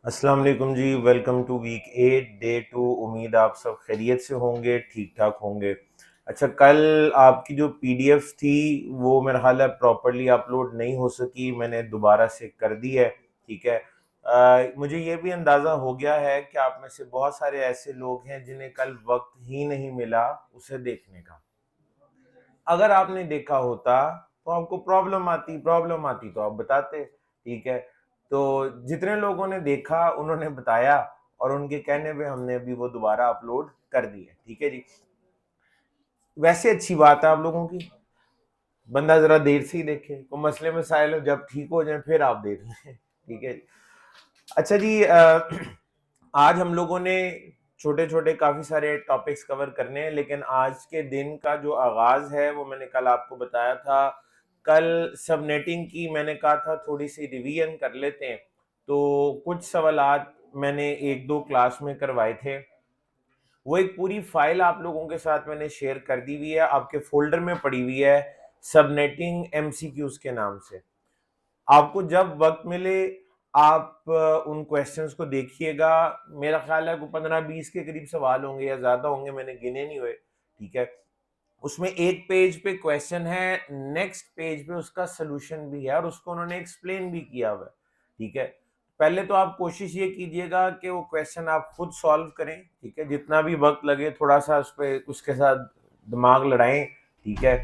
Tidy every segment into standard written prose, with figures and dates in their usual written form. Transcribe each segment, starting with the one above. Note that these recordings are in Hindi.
अस्सलाम वालेकुम जी। Welcome to week 8 day 2। उम्मीद आप सब खैरियत से होंगे, ठीक ठाक होंगे। अच्छा, कल आपकी जो पीडीएफ थी वो मेरा ख्याल है प्रॉपरली अपलोड नहीं हो सकी, मैंने दोबारा से कर दी है। ठीक है। मुझे ये भी अंदाज़ा हो गया है कि आप में से बहुत सारे ऐसे लोग हैं जिन्हें कल वक्त ही नहीं मिला उसे देखने का। अगर आपने देखा होता तो आपको प्रॉब्लम आती तो आप बताते। ठीक है। तो जितने लोगों ने देखा उन्होंने बताया, और उनके कहने पे हमने अभी वो दोबारा अपलोड कर दी है। ठीक है जी। वैसे अच्छी बात है आप लोगों की, बंदा जरा देर से ही देखे, को मसले मसाइल जब ठीक हो जाए फिर आप देख लें। ठीक है जी। अच्छा जी, आज हम लोगों ने छोटे छोटे काफी सारे टॉपिक्स कवर करने हैं, लेकिन आज के दिन का जो आगाज है वो मैंने कल आपको बताया था। कल सबनेटिंग की मैंने कहा था थोड़ी सी रिवीजन कर लेते हैं। तो कुछ सवालात मैंने एक दो क्लास में करवाए थे, वो एक पूरी फाइल आप लोगों के साथ मैंने शेयर कर दी हुई है, आपके फोल्डर में पड़ी हुई है, सबनेटिंग एमसीक्यूज के नाम से। आपको जब वक्त मिले आप उन क्वेश्चंस को देखिएगा। मेरा ख्याल है को 15-20 के करीब सवाल होंगे या ज्यादा होंगे, मैंने गिने नहीं हुए। ठीक है। उसमें एक पेज पे क्वेश्चन है, नेक्स्ट पेज पे उसका सोल्यूशन भी है, और उसको उन्होंने एक्सप्लेन भी किया हुआ है। ठीक है। पहले तो आप कोशिश ये कीजिएगा कि वो क्वेश्चन आप खुद सॉल्व करें। ठीक है। जितना भी वक्त लगे थोड़ा सा उस पे उसके साथ दिमाग लड़ाएं। ठीक है।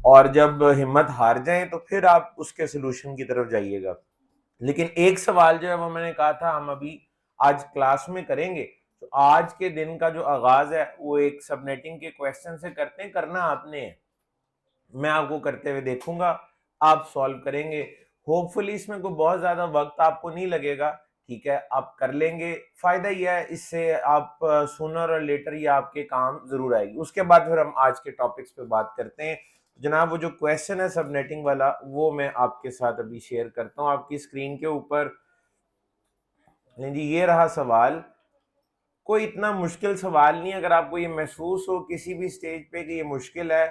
और जब हिम्मत हार जाएं तो फिर आप उसके सोल्यूशन की तरफ जाइएगा। लेकिन एक सवाल जो है वो मैंने कहा था हम अभी आज क्लास में करेंगे। तो आज के दिन का जो आगाज है वो एक सबनेटिंग के क्वेश्चन से करते हैं, करना आपने है। मैं आपको करते हुए देखूंगा, आप सॉल्व करेंगे। होपफुली इसमें कोई बहुत ज्यादा वक्त आपको नहीं लगेगा। ठीक है। आप कर लेंगे। फायदा यह है, इससे आप सूनर और लेटर ये आपके काम जरूर आएगी। उसके बाद फिर हम आज के टॉपिक्स पे बात करते हैं। जनाब, वो जो क्वेश्चन है सबनेटिंग वाला वो मैं आपके साथ अभी शेयर करता हूँ आपकी स्क्रीन के ऊपर। जी, ये रहा सवाल। कोई इतना मुश्किल सवाल नहीं। अगर आपको ये महसूस हो किसी भी स्टेज पे कि ये मुश्किल है,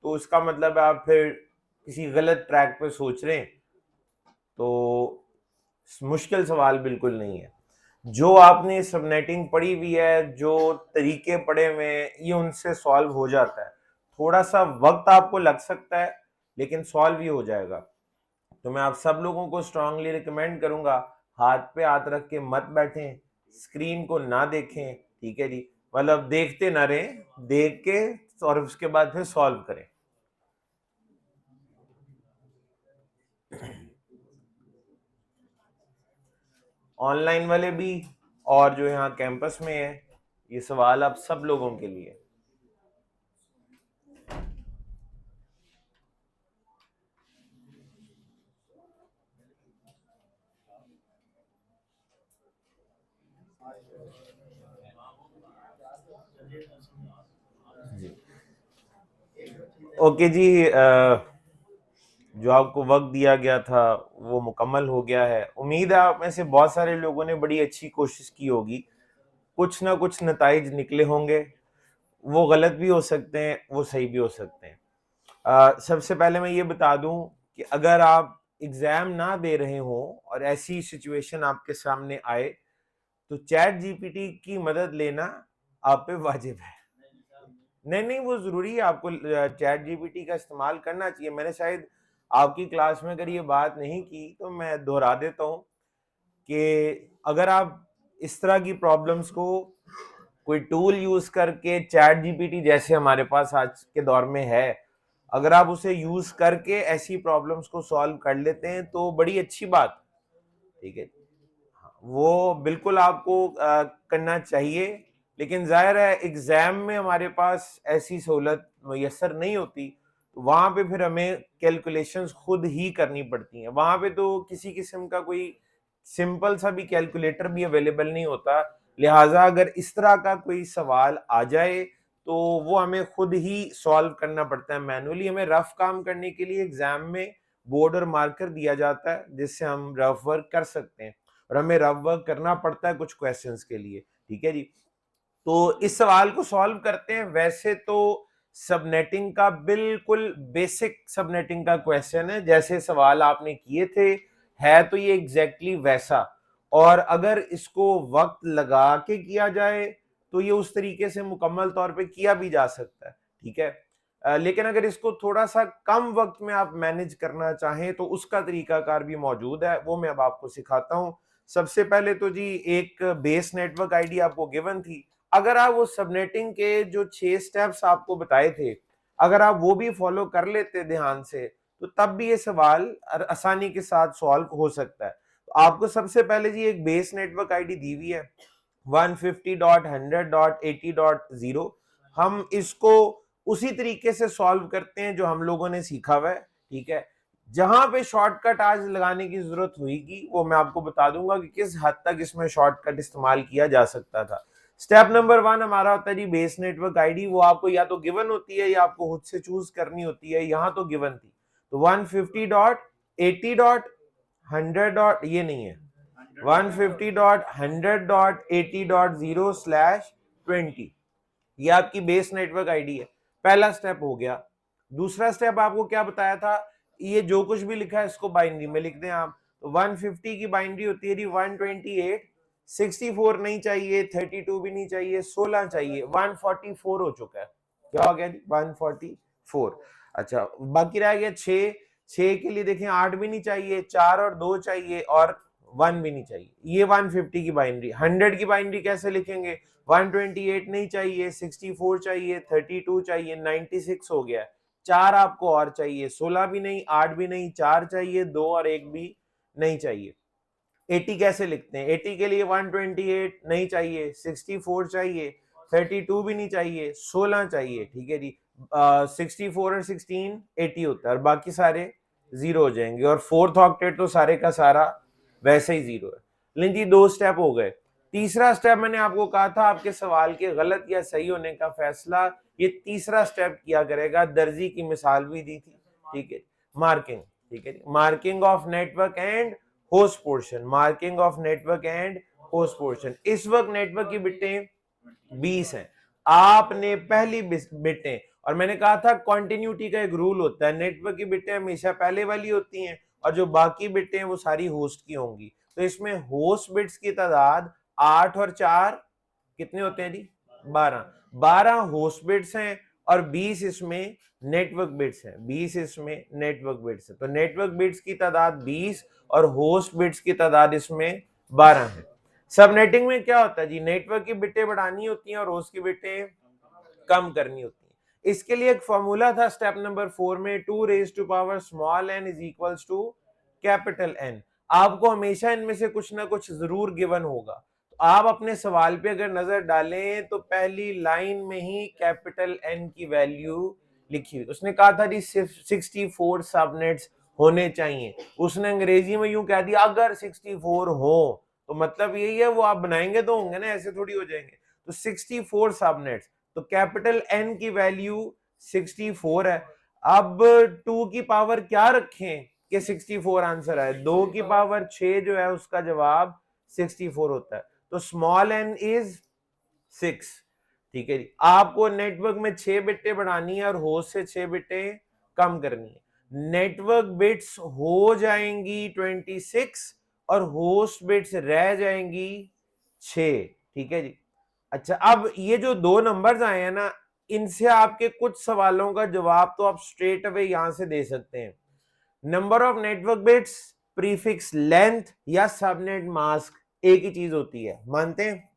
तो उसका मतलब है आप फिर किसी गलत ट्रैक पे सोच रहे हैं। तो मुश्किल सवाल बिल्कुल नहीं है। जो आपने सबनेटिंग पढ़ी हुई है, जो तरीके पढ़े हुए हैं, ये उनसे सॉल्व हो जाता है। थोड़ा सा वक्त आपको लग सकता है, लेकिन सॉल्व ही हो जाएगा। तो मैं आप सब लोगों को स्ट्रांगली रिकमेंड करूंगा, हाथ पे हाथ रख के मत बैठें, स्क्रीन को ना देखें। ठीक है जी। मतलब देखते ना रहें, देख के और उसके बाद फिर सॉल्व करें। ऑनलाइन वाले भी और जो यहाँ कैंपस में है, ये सवाल आप सब लोगों के लिए। जी। ओके जी। जो आपको वक्त दिया गया था वो मुकम्मल हो गया है। उम्मीद है आप में से बहुत सारे लोगों ने बड़ी अच्छी कोशिश की होगी। कुछ ना कुछ नताइज निकले होंगे। वो गलत भी हो सकते हैं, वो सही भी हो सकते हैं। सबसे पहले मैं ये बता दूं कि अगर आप एग्जाम ना दे रहे हो और ऐसी सिचुएशन आपके सामने आए, तो चैट जीपीटी की मदद लेना आप पे वाजिब है। नहीं नहीं, वो जरूरी है, आपको चैट जीपीटी का इस्तेमाल करना चाहिए। मैंने शायद आपकी क्लास में अगर ये बात नहीं की तो मैं दोहरा देता हूँ कि अगर आप इस तरह की प्रॉब्लम्स को कोई टूल यूज करके, चैट जीपीटी जैसे हमारे पास आज के दौर में है, अगर आप उसे यूज करके ऐसी प्रॉब्लम्स को सॉल्व कर लेते हैं तो बड़ी अच्छी बात। ठीक है। वो बिल्कुल आपको करना चाहिए। लेकिन जाहिर है एग्जाम में हमारे पास ऐसी सहूलत मैसर नहीं होती, तो वहां पे फिर हमें कैलकुलेशंस खुद ही करनी पड़ती हैं। वहां पे तो किसी किस्म का कोई सिंपल सा भी कैलकुलेटर भी अवेलेबल नहीं होता। लिहाजा अगर इस तरह का कोई सवाल आ जाए तो वो हमें खुद ही सॉल्व करना पड़ता है मैनुअली। हमें रफ काम करने के लिए एग्जाम में बोर्ड और मार्कर दिया जाता है जिससे हम रफ वर्क कर सकते हैं, और हमें रफ वर्क करना पड़ता है कुछ क्वेश्चंस के लिए। ठीक है जी। तो इस सवाल को सॉल्व करते हैं। वैसे तो सबनेटिंग का बिल्कुल बेसिक सबनेटिंग का क्वेश्चन है, जैसे सवाल आपने किए थे, है तो ये एग्जैक्टली वैसा। और अगर इसको वक्त लगा के किया जाए तो ये उस तरीके से मुकम्मल तौर पे किया भी जा सकता है, ठीक है। लेकिन अगर इसको थोड़ा सा कम वक्त में आप मैनेज करना चाहें तो उसका तरीकाकार भी मौजूद है, वो मैं अब आपको सिखाता हूं। सबसे पहले तो जी एक बेस नेटवर्क आईडी आपको गिवन थी, अगर आप वो सबनेटिंग के जो 6 स्टेप्स आपको बताए थे, अगर आप वो भी फॉलो कर लेते ध्यान से, तो तब भी ये सवाल आसानी के साथ सॉल्व हो सकता है। तो आपको सबसे पहले जी एक बेस नेटवर्क आईडी दी हुई है 150.100.80.0। हम इसको उसी तरीके से सॉल्व करते हैं जो हम लोगों ने सीखा हुआ है, ठीक है। जहां पे शॉर्टकट आज लगाने की जरूरत हुई वो मैं आपको बता दूंगा कि किस हद तक इसमें शॉर्टकट इस्तेमाल किया जा सकता था। स्टेप नंबर 1 हमारा होता है जी बेस नेटवर्क आईडी, वो आपको या तो गिवन होती है या आपको खुद से चूज करनी होती है, यहां तो गिवन थी। तो 150.80.100. ये नहीं है, 150.100.80.0/20, ये आपकी बेस नेटवर्क आईडी है। पहला स्टेप हो गया। दूसरा स्टेप आपको क्या बताया था, ये जो कुछ भी लिखा है इसको बाइनरी में लिख दें आप। तो 150 की बाइनरी होती है 128, 64 नहीं चाहिए, 32 भी नहीं चाहिए, 16 चाहिए, 144 हो चुका है। क्या हो गया जी 144। अच्छा बाकी रह गया 6, 6 के लिए देखें 8 भी नहीं चाहिए, 4 और 2 चाहिए और 1 भी नहीं चाहिए। ये 150 की बाइनरी। 100 की बाइनरी कैसे लिखेंगे, 128 नहीं चाहिए, 64 चाहिए, 32 चाहिए, 96 हो गया। 4 आपको और चाहिए, 16 भी नहीं, 8 भी नहीं, 4 चाहिए, 2 और 1 भी नहीं चाहिए। 80 कैसे लिखते हैं, 80 के लिए 128 नहीं चाहिए, 64 चाहिए, 32 भी नहीं चाहिए, 16 चाहिए, ठीक है जी। 64 और 16 80 होता है और बाकी सारे जीरो हो जाएंगे, और फोर्थ ऑक्टेट तो सारे का सारा वैसे ही जीरो है। लेकिन जी 2 स्टेप हो गए। तीसरा स्टेप मैंने आपको कहा था आपके सवाल के गलत या सही होने का फैसला ये तीसरा स्टेप किया करेगा। दर्जी की मिसाल भी दी थी, ठीक है। मार्किंग, ठीक है, marking of network and host portion, marking of network and host portion. इस वक्त नेटवर्क की बिटें 20 हैं, आपने पहली बिटें, और मैंने कहा था कॉन्टिन्यूटी का एक रूल होता है, नेटवर्क की बिटें हमेशा पहले वाली होती हैं और जो बाकी बिटें वो सारी होस्ट की होंगी। तो इसमें होस्ट बिट्स की तादाद 8 और 4 कितने होते हैं जी 12, 12 होस्ट बिट्स हैं और 20 इसमें नेटवर्क बिट्स हैं, 20 इसमें नेटवर्क बिट्स है। तो नेटवर्क बिट्स की तादाद 20 और होस्ट बिट्स की तादाद इसमें 12 है। सबनेटिंग में क्या होता है जी, नेटवर्क की बिटें बढ़ानी होती हैं और होस्ट की बिटें कम करनी होती हैं। इसके लिए एक फॉर्मूला था स्टेप नंबर 4 में, 2 raise to power small n is equals to capital N। आपको हमेशा इनमें से कुछ ना कुछ जरूर गिवन होगा। तो आप अपने सवाल पे अगर नजर डालें तो पहली लाइन में ही कैपिटल N की वैल्यू लिखी हुई। उसने कहा था जी सिर्फ 64 सबनेट्स होने चाहिए, उसने अंग्रेजी में यूं कह दिया अगर 64 हो, तो मतलब यही है वो आप बनाएंगे तो होंगे ना, ऐसे थोड़ी हो जाएंगे। तो 64 सबनेट्स, तो कैपिटल N की वैल्यू 64 है। अब 2 की पावर क्या रखें कि 64 आंसर आए, 2 की पावर 6 जो है उसका जवाब 64 होता है। तो स्मॉल n इज 6, ठीक है जी। आपको नेटवर्क में 6 बिटें बढ़ानी है और होस्ट से 6 बिटें कम करनी है। नेटवर्क बिट्स हो जाएंगी 26 और होस्ट बिट्स रह जाएंगी 6, ठीक है जी। अच्छा अब ये जो 2 नंबर्स आए हैं ना, इनसे आपके कुछ सवालों का जवाब तो आप स्ट्रेट अवे यहां से दे सकते हैं। Number of network bits, prefix length या सबनेट मास्क एक ही चीज होती है, मानते हैं?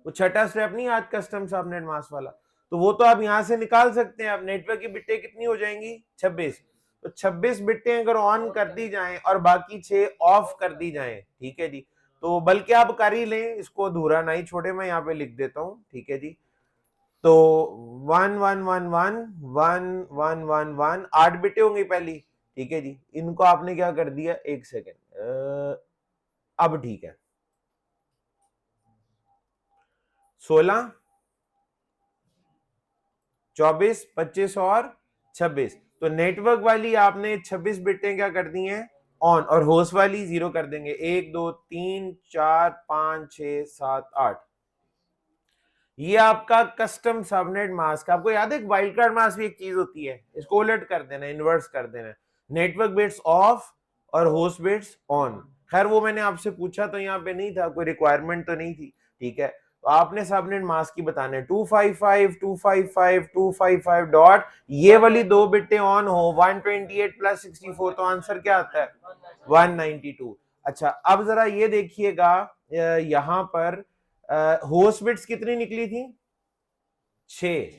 वो छठा स्टेप नहीं आज कस्टम सबनेट मास्क वाला, तो वो तो आप यहां से निकाल सकते हैं। अब नेटवर्क की बिटें कितनी हो जाएंगी 26, तो 26 बिटें अगर ऑन कर दी जाएं और बाकी 6 ऑफ कर दी जाएं, ठीक है जी, तो बल्कि आप कर ही लें, इसको अधूरा ना ही छोड़े, मैं यहाँ पे लिख देता हूं, ठीक है जी। तो 1 1 1 1 1 1 1 1 8 बिटें होंगी पहली, ठीक है जी। इनको आपने क्या कर दिया, एक सेकेंड, अब ठीक है, 16 24 25 और 26, तो नेटवर्क वाली आपने 26 बिटें क्या कर दी हैं ऑन, और होस्ट वाली जीरो कर देंगे। 1 2 3 4 5 6 7 8, ये आपका कस्टम सबनेट मास्क। आपको याद है वाइल्ड कार्ड मास्क भी एक चीज होती है, इसको उलट कर देना, इन्वर्स कर देना, नेटवर्क बिट्स ऑफ और होस्ट बिट्स ऑन। खैर वो मैंने आपसे पूछा तो यहाँ पे नहीं था, कोई रिक्वायरमेंट तो नहीं थी, ठीक है। तो आपने सबनेट मास्क की बताने 255 255 255 डॉट, ये वाली दो बिटें ऑन हो 128 प्लस 64, तो आंसर क्या आता है 192। अच्छा अब जरा ये देखिएगा, यहां पर होस्ट बिट्स कितनी निकली थी 6,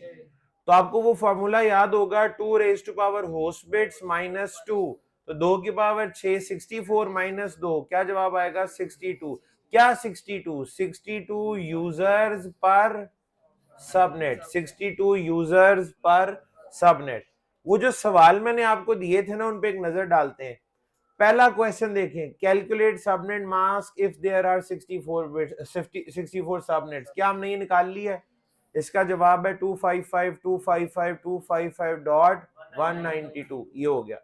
तो आपको वो फॉर्मूला याद होगा 2 raise to power host bits minus 2, तो 2 की पावर 6, 64 माइनस 2, क्या जवाब आएगा 62। क्या 62? 62 यूजर्स पर सबनेट, 62 यूजर्स पर सबनेट। वो जो सवाल मैंने आपको दिए थे ना उन पे एक नजर डालते हैं। पहला क्वेश्चन देखें, calculate subnet mask if there are 64 bits 64 subnets, क्या हमने ये निकाल लिया है? इसका जवाब है 255 255 255 डॉट 192, ये हो गया।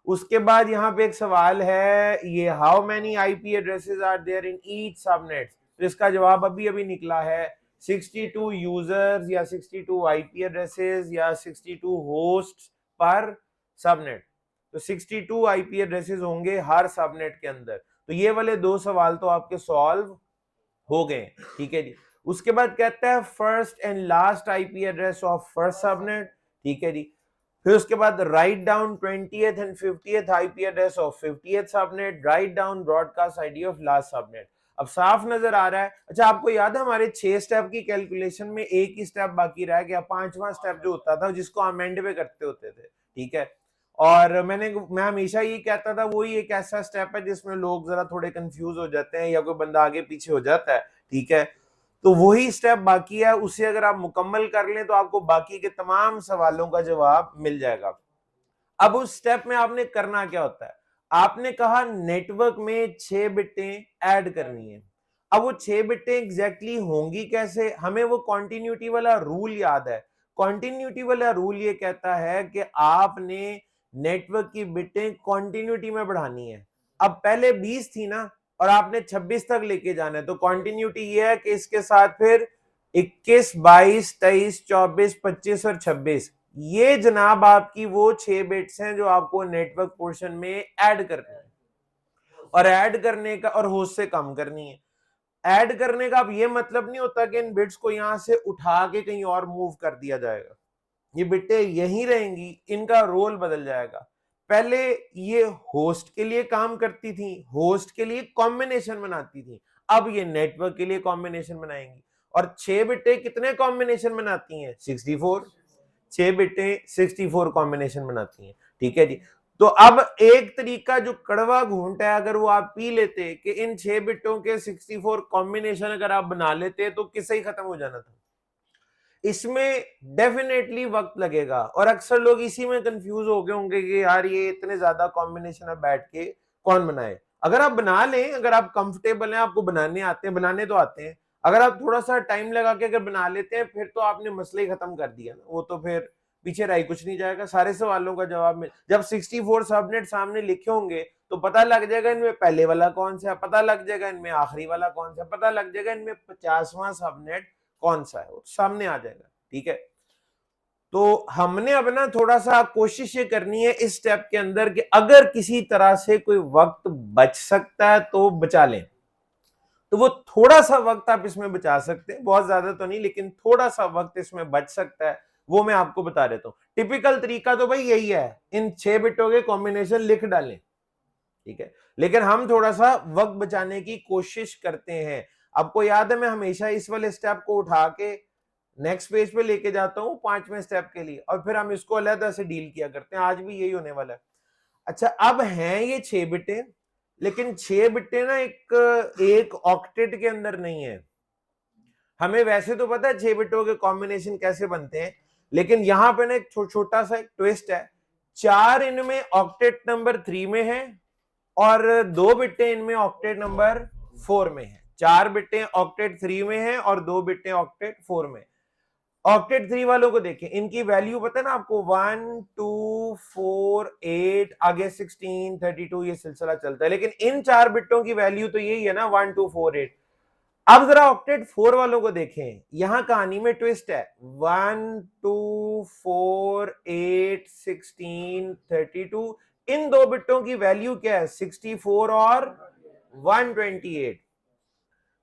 उसके बाद यहाँ पे एक सवाल है, ये how many IP addresses are there in each subnet, तो इसका जवाब अभी अभी निकला है 62 यूजर्स या 62 आईपी एड्रेसेस या 62 होस्ट्स पर सबनेट, तो 62 आईपी एड्रेसेस होंगे हर सबनेट के अंदर। तो ये वाले दो सवाल तो आपके सॉल्व हो गए, ठीक है जी। उसके बाद कहता है first and last IP address of first subnet, ठीक है जी। फिर उसके बाद write down 20th and 50th IP address of 50th subnet, write down broadcast ID of last subnet. अब साफ नजर आ रहा है। अच्छा आपको याद है हमारे 6 स्टेप की कैलकुलेशन में एक ही स्टेप बाकी रह गया, 5वां स्टेप जो होता था जिसको हम एंड पे करते होते थे, ठीक है। और मैं हमेशा ये कहता था वही एक ऐसा स्टेप है जिसमें लोग जरा थोड़े कंफ्यूज हो जाते हैं या कोई बंदा आगे पीछे हो जाता है, ठीक है। तो वही स्टेप बाकी है, उसे अगर आप मुकम्मल कर लें तो आपको बाकी के तमाम सवालों का जवाब मिल जाएगा। अब उस स्टेप में आपने करना क्या होता है, आपने कहा नेटवर्क में 6 बिटें ऐड करनी है। अब वो 6 बिटें एग्जैक्टली होंगी कैसे, हमें वो कॉन्टिन्यूटी वाला रूल याद है। कॉन्टिन्यूटी वाला रूल ये कहता है कि आपने नेटवर्क की बिटें कॉन्टिन्यूटी में बढ़ानी है। अब पहले 20 थी ना और आपने 26 तक लेके जाना है, तो कॉन्टिन्यूटी ये है कि इसके साथ फिर 21 22 23 24 25 और 26, ये जनाब आपकी वो 6 बिट्स हैं जो आपको नेटवर्क पोर्शन में ऐड करनी है। और ऐड करने का और होस्ट से कम करनी है। ऐड करने का अब ये मतलब नहीं होता कि इन बिट्स को यहां से उठा के कहीं और मूव कर दिया जाएगा, ये बिटें यहीं रहेंगी, इनका रोल बदल जाएगा। पहले ये होस्ट के लिए काम करती थी, होस्ट के लिए कॉम्बिनेशन बनाती थी, अब ये नेटवर्क के लिए कॉम्बिनेशन बनाएंगी। और 6 बिटें कितने कॉम्बिनेशन बनाती हैं 64, 6 बिटें 64 कॉम्बिनेशन बनाती हैं, ठीक है जी। तो अब एक तरीका जो कड़वा घूंट है, अगर वो आप पी लेते कि इन 6 बिटों के 64 कॉम्बिनेशन अगर आप बना लेते तो किससे ही खत्म हो जाना था। इसमें डेफिनेटली वक्त लगेगा और अक्सर लोग इसी में कंफ्यूज हो गए होंगे कि यार ये इतने ज्यादा कॉम्बिनेशन अब बैठ के कौन बनाए। अगर आप बना लें, अगर आप कंफर्टेबल हैं, आपको बनाने आते हैं, बनाने तो आते हैं, अगर आप थोड़ा सा टाइम लगा के अगर बना लेते हैं फिर तो आपने मसले ही खत्म कर दिया ना, वो तो फिर पीछे रह कुछ नहीं जाएगा, सारे सवालों का जवाब मिल। जब 64 सबनेट सामने लिखे होंगे तो पता लग जाएगा इनमें पहले वाला कौन सा है, पता लग जाएगा इनमें आखिरी वाला कौन सा है, पता लग जाएगा इनमें 50वां सबनेट कौन सा है, वो सामने आ जाएगा, ठीक है। तो हमने अब ना थोड़ा सा कोशिश ये करनी है इस स्टेप के अंदर कि अगर किसी तरह से कोई वक्त बच सकता है तो बचा लें। तो वो थोड़ा सा वक्त आप इसमें बचा सकते हैं, बहुत ज्यादा तो नहीं लेकिन थोड़ा सा वक्त इसमें बच सकता है, वो मैं आपको बता देता हूं। टिपिकल तरीका तो भाई यही है, इन 6 बिटों के कॉम्बिनेशन लिख डालें, ठीक है। लेकिन हम थोड़ा सा वक्त बचाने की कोशिश करते हैं। आपको याद है मैं हमेशा इस वाले स्टेप को उठा के नेक्स्ट पेज पे लेके जाता हूं 5वें स्टेप के लिए और फिर हम इसको अलग से डील किया करते हैं, आज भी यही होने वाला है। अच्छा अब हैं ये 6 बिटें, लेकिन 6 बिटें ना एक ऑक्टेट के अंदर नहीं है। हमें वैसे तो पता है 6 बिटों के कॉम्बिनेशन कैसे बनते हैं, लेकिन यहां पे ना एक छोटा सा एक ट्विस्ट है। 4 इनमें ऑक्टेट नंबर 3 में है और 2 बिटें इनमें ऑक्टेट नंबर 4 में है। 4 बिटें ऑक्टेट 3 में है और 2 बिटें ऑक्टेट 4 में। ऑक्टेट 3 वालों को देखें, इनकी वैल्यू पता है ना आपको 1 2 4 8 आगे 16 32 ये सिलसिला चलता है, लेकिन इन 4 बिटों की वैल्यू तो यही है ना 1 2 4 8। अब जरा ऑक्टेट 4 वालों को देखें, यहां कहानी में ट्विस्ट है। 1 2 4 8 16 32, इन दो बिटों की वैल्यू क्या है 64 और 128,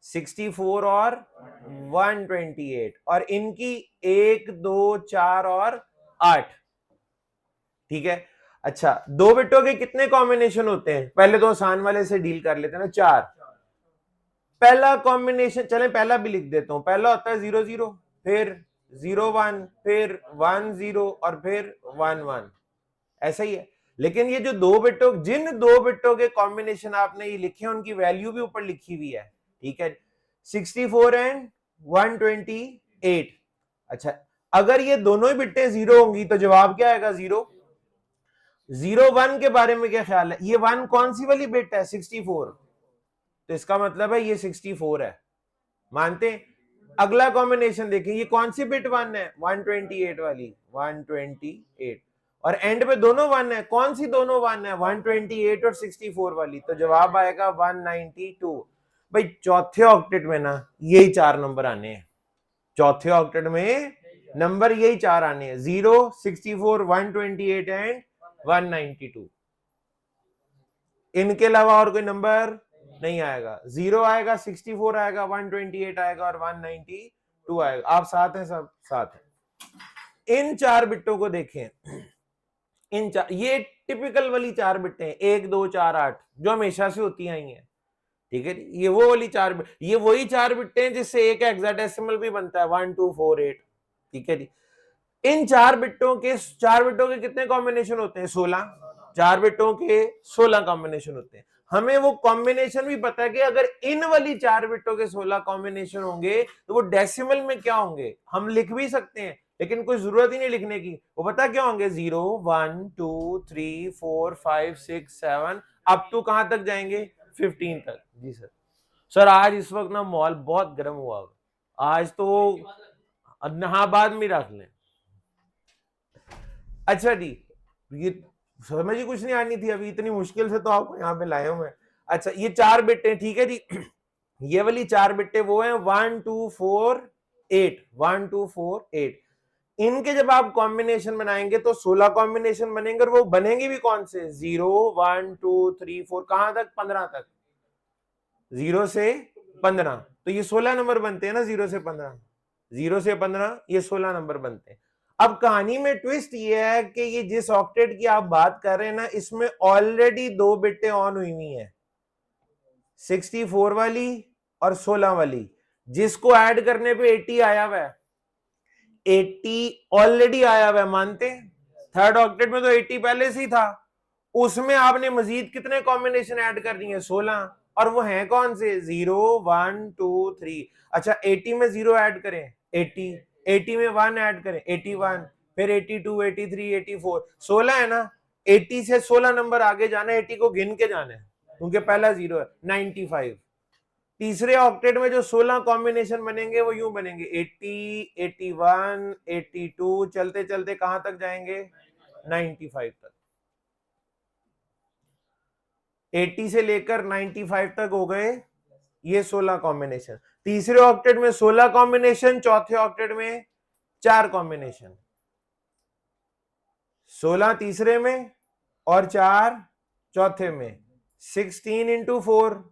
64 और 128, और इनकी 1 2 4 और 8, ठीक है। अच्छा, दो बिटों के कितने कॉम्बिनेशन होते हैं? पहले तो आसान वाले से डील कर लेते हैं ना, 4। पहला कॉम्बिनेशन, चले पहला भी लिख देता हूं, पहला होता है 0 0, फिर 0 1, फिर 1 0 और फिर 1 1, ऐसा ही है। लेकिन ये जो जिन दो बिटों के कॉम्बिनेशन आपने ये लिखे हैं, उनकी वैल्यू भी ऊपर लिखी हुई है, ठीक है। 64 एंड 128। अच्छा, अगर ये दोनों ही बिटें 0 होंगी तो जवाब क्या आएगा? 0। 0 1 के बारे में क्या ख्याल है? ये 1 कौन सी वाली बिट है? 64, तो इसका मतलब है ये 64 है, मानते हैं। अगला कॉम्बिनेशन देखें, ये कौन सी बिट 1 है? 128 वाली, 128, और एंड पे दोनों 1 है, कौन सी दोनों 1 है? 128 और 64 वाली, तो जवाब आएगा 192। भाई चौथे ऑक्टेट में ना यही 4 नंबर आने हैं, चौथे ऑक्टेट में नंबर यही 4 आने हैं, 0 64 128 एंड 192। इनके अलावा और कोई नंबर नहीं आएगा। 0 आएगा, 64 आएगा, 128 आएगा और 192 आएगा। आप साथ हैं? सब साथ हैं। इन 4 बिट्टों को देखें, इन 4, ये टिपिकल वाली 4 बिट्टें 1 2 4 8 जो हमेशा से होती आई हैं, ठीक है। ये वो वाली 4, ये वही 4 बिट्टें जिससे एक हेक्साडेसिमल भी बनता है, 1 2 4 8, ठीक है जी। इन 4 बिट्टों के कितने कॉम्बिनेशन होते हैं? 16। 4 बिट्टों के 16 कॉम्बिनेशन होते हैं। हमें वो कॉम्बिनेशन भी पता है कि अगर इन वाली 4 बिट्टों के 16 कॉम्बिनेशन होंगे तो वो डेसिमल में क्या होंगे हम लिख भी सकते हैं, लेकिन कोई जरूरत ही नहीं लिखने की। वो पता क्या होंगे? 0 1 2 3 4 5 6 7 अप टू कहां तक जाएंगे? 15 तक। जी सर। सर आज इस वक्त ना माहौल बहुत गर्म हुआ, आज तो हाँ बाद में रख लें। अच्छा जी, ये समझ ही कुछ नहीं आनी थी अभी, इतनी मुश्किल से तो आपको यहाँ पे लाया हूं मैं। अच्छा, ये 4 बिट्टे, ठीक है जी। ये वाली 4 बिट्टे वो हैं 1 2 4 8, 1 2 4 8। इनके जब आप कॉम्बिनेशन बनाएंगे तो 16 कॉम्बिनेशन बनेंगे, और वो बनेंगे भी कौन से? 0 1 2 3 4, कहां तक? 15 तक। 0 से 15, तो ये 16 नंबर बनते हैं ना, 0 से 15, 0 से 15 ये 16 नंबर बनते हैं। अब कहानी में ट्विस्ट ये है कि ये जिस ऑक्टेट की आप बात कर रहे हैं ना, इसमें ऑलरेडी 2 बिटें ऑन हुई हुई हैं, 64 वाली और 16 वाली, जिसको ऐड करने पे 80 आया हुआ है, 80 ऑलरेडी आया हुआ है, मानते हैं। थर्ड ऑक्टेट में तो 80 पहले से ही था, उसमें आपने मजीद कितने कॉम्बिनेशन ऐड कर दिए? 16, और वो हैं कौन से? 0 1 2 3। अच्छा, 80 में 0 ऐड करें 80, 80 में 1 ऐड करें 81, फिर 82 83 84, 16 है ना। 80 से 16 नंबर आगे जाना है, 80 को गिन के जाना है क्योंकि पहला 0 है। 95। तीसरे ऑक्टेट में जो 16 कॉम्बिनेशन बनेंगे वो यूं बनेंगे 80 81 82, चलते चलते कहां तक जाएंगे? 95 तक। 80 से लेकर 95 तक हो गए ये 16 कॉम्बिनेशन। तीसरे ऑक्टेट में 16 कॉम्बिनेशन, चौथे ऑक्टेट में 4 कॉम्बिनेशन। 16 तीसरे में और 4 चौथे में। 16 इंटू 4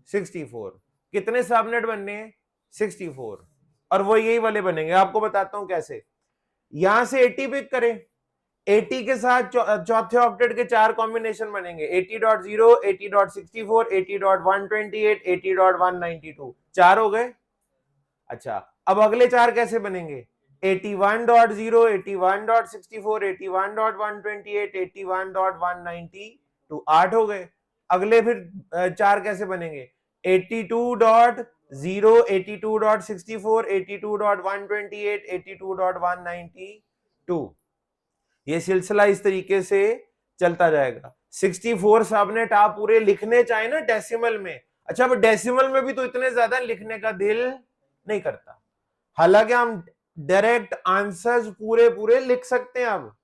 64। कितने सबनेट बनने हैं? 64, और वो यही वाले बनेंगे। आपको बताता हूं कैसे। यहां से 80 पिक करें, 80 के साथ चौथे ऑक्टेट के 4 कॉम्बिनेशन बनेंगे, 80.0 80.64 80.128 80.192, 4 हो गए। अच्छा, अब अगले 4 कैसे बनेंगे? 81.0 81.64 81.128 81.192, 8 हो गए। अगले फिर 4 कैसे बनेंगे? 82.0 82.64 82.128 82.192। ये सिलसिला इस तरीके से चलता जाएगा। 64 सबनेट आप पूरे लिखने चाहे ना डेसिमल में, अच्छा वो डेसिमल में भी तो इतने ज्यादा लिखने का दिल नहीं करता। हालांकि हम डायरेक्ट आंसर्स पूरे पूरे लिख सकते हैं। अब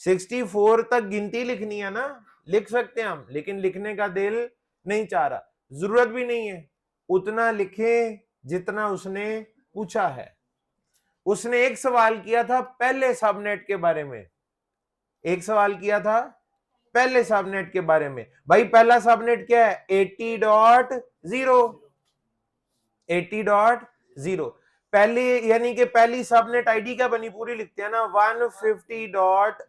64 तक गिनती लिखनी है ना, लिख सकते हैं हम, लेकिन लिखने का दिल नहीं चाह रहा। जरूरत भी नहीं है, उतना लिखें जितना उसने पूछा है। उसने एक सवाल किया था पहले सबनेट के बारे में, एक सवाल किया था पहले सबनेट के बारे में। भाई पहला सबनेट क्या है? 80.0, 80.0। पहले यानी कि पहली सबनेट आईडी क्या बनी, पूरी लिखते हैं ना, 150 डॉट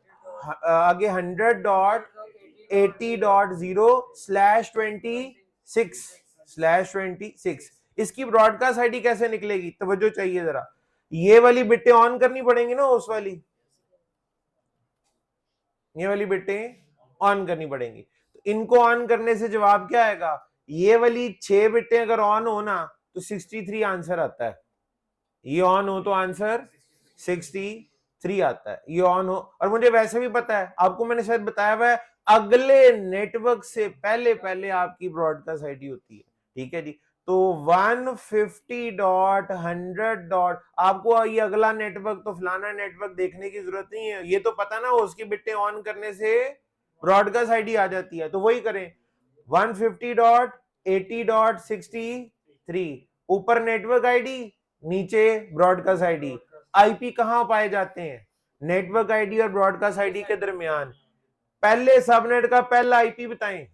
आगे 100.80.0/26/26। इसकी ब्रॉडकास्ट आईडी कैसे निकलेगी? तवज्जो चाहिए जरा, ये वाली बिटें ऑन करनी पड़ेंगी ना, उस वाली, ये वाली बिटें ऑन करनी पड़ेंगी। तो इनको ऑन करने से जवाब क्या आएगा? ये वाली 6 बिटें अगर ऑन हो ना तो 63 आंसर आता है। ये ऑन हो तो आंसर 63 आता है, ये ऑन हो। और मुझे वैसे भी पता है, आपको मैंने शायद बताया हुआ है, अगले नेटवर्क से पहले पहले आपकी ब्रॉडकास्ट आईडी होती है। ठीक है जी, तो 150.100. आपको ये अगला नेटवर्क तो फलाना नेटवर्क देखने की जरूरत नहीं है, ये तो पता ना उसकी बिटें ऑन करने से ब्रॉडकास्ट आईडी आ जाती है। तो वही करें, 150.80.63, ऊपर नेटवर्क आईडी, नीचे ब्रॉडकास्ट आईडी। आईपी कहां पाए जाते हैं? नेटवर्क आईडी और ब्रॉडकास्ट आईडी के दरमियान। पहले सबनेट का पहला आईपी बताएं,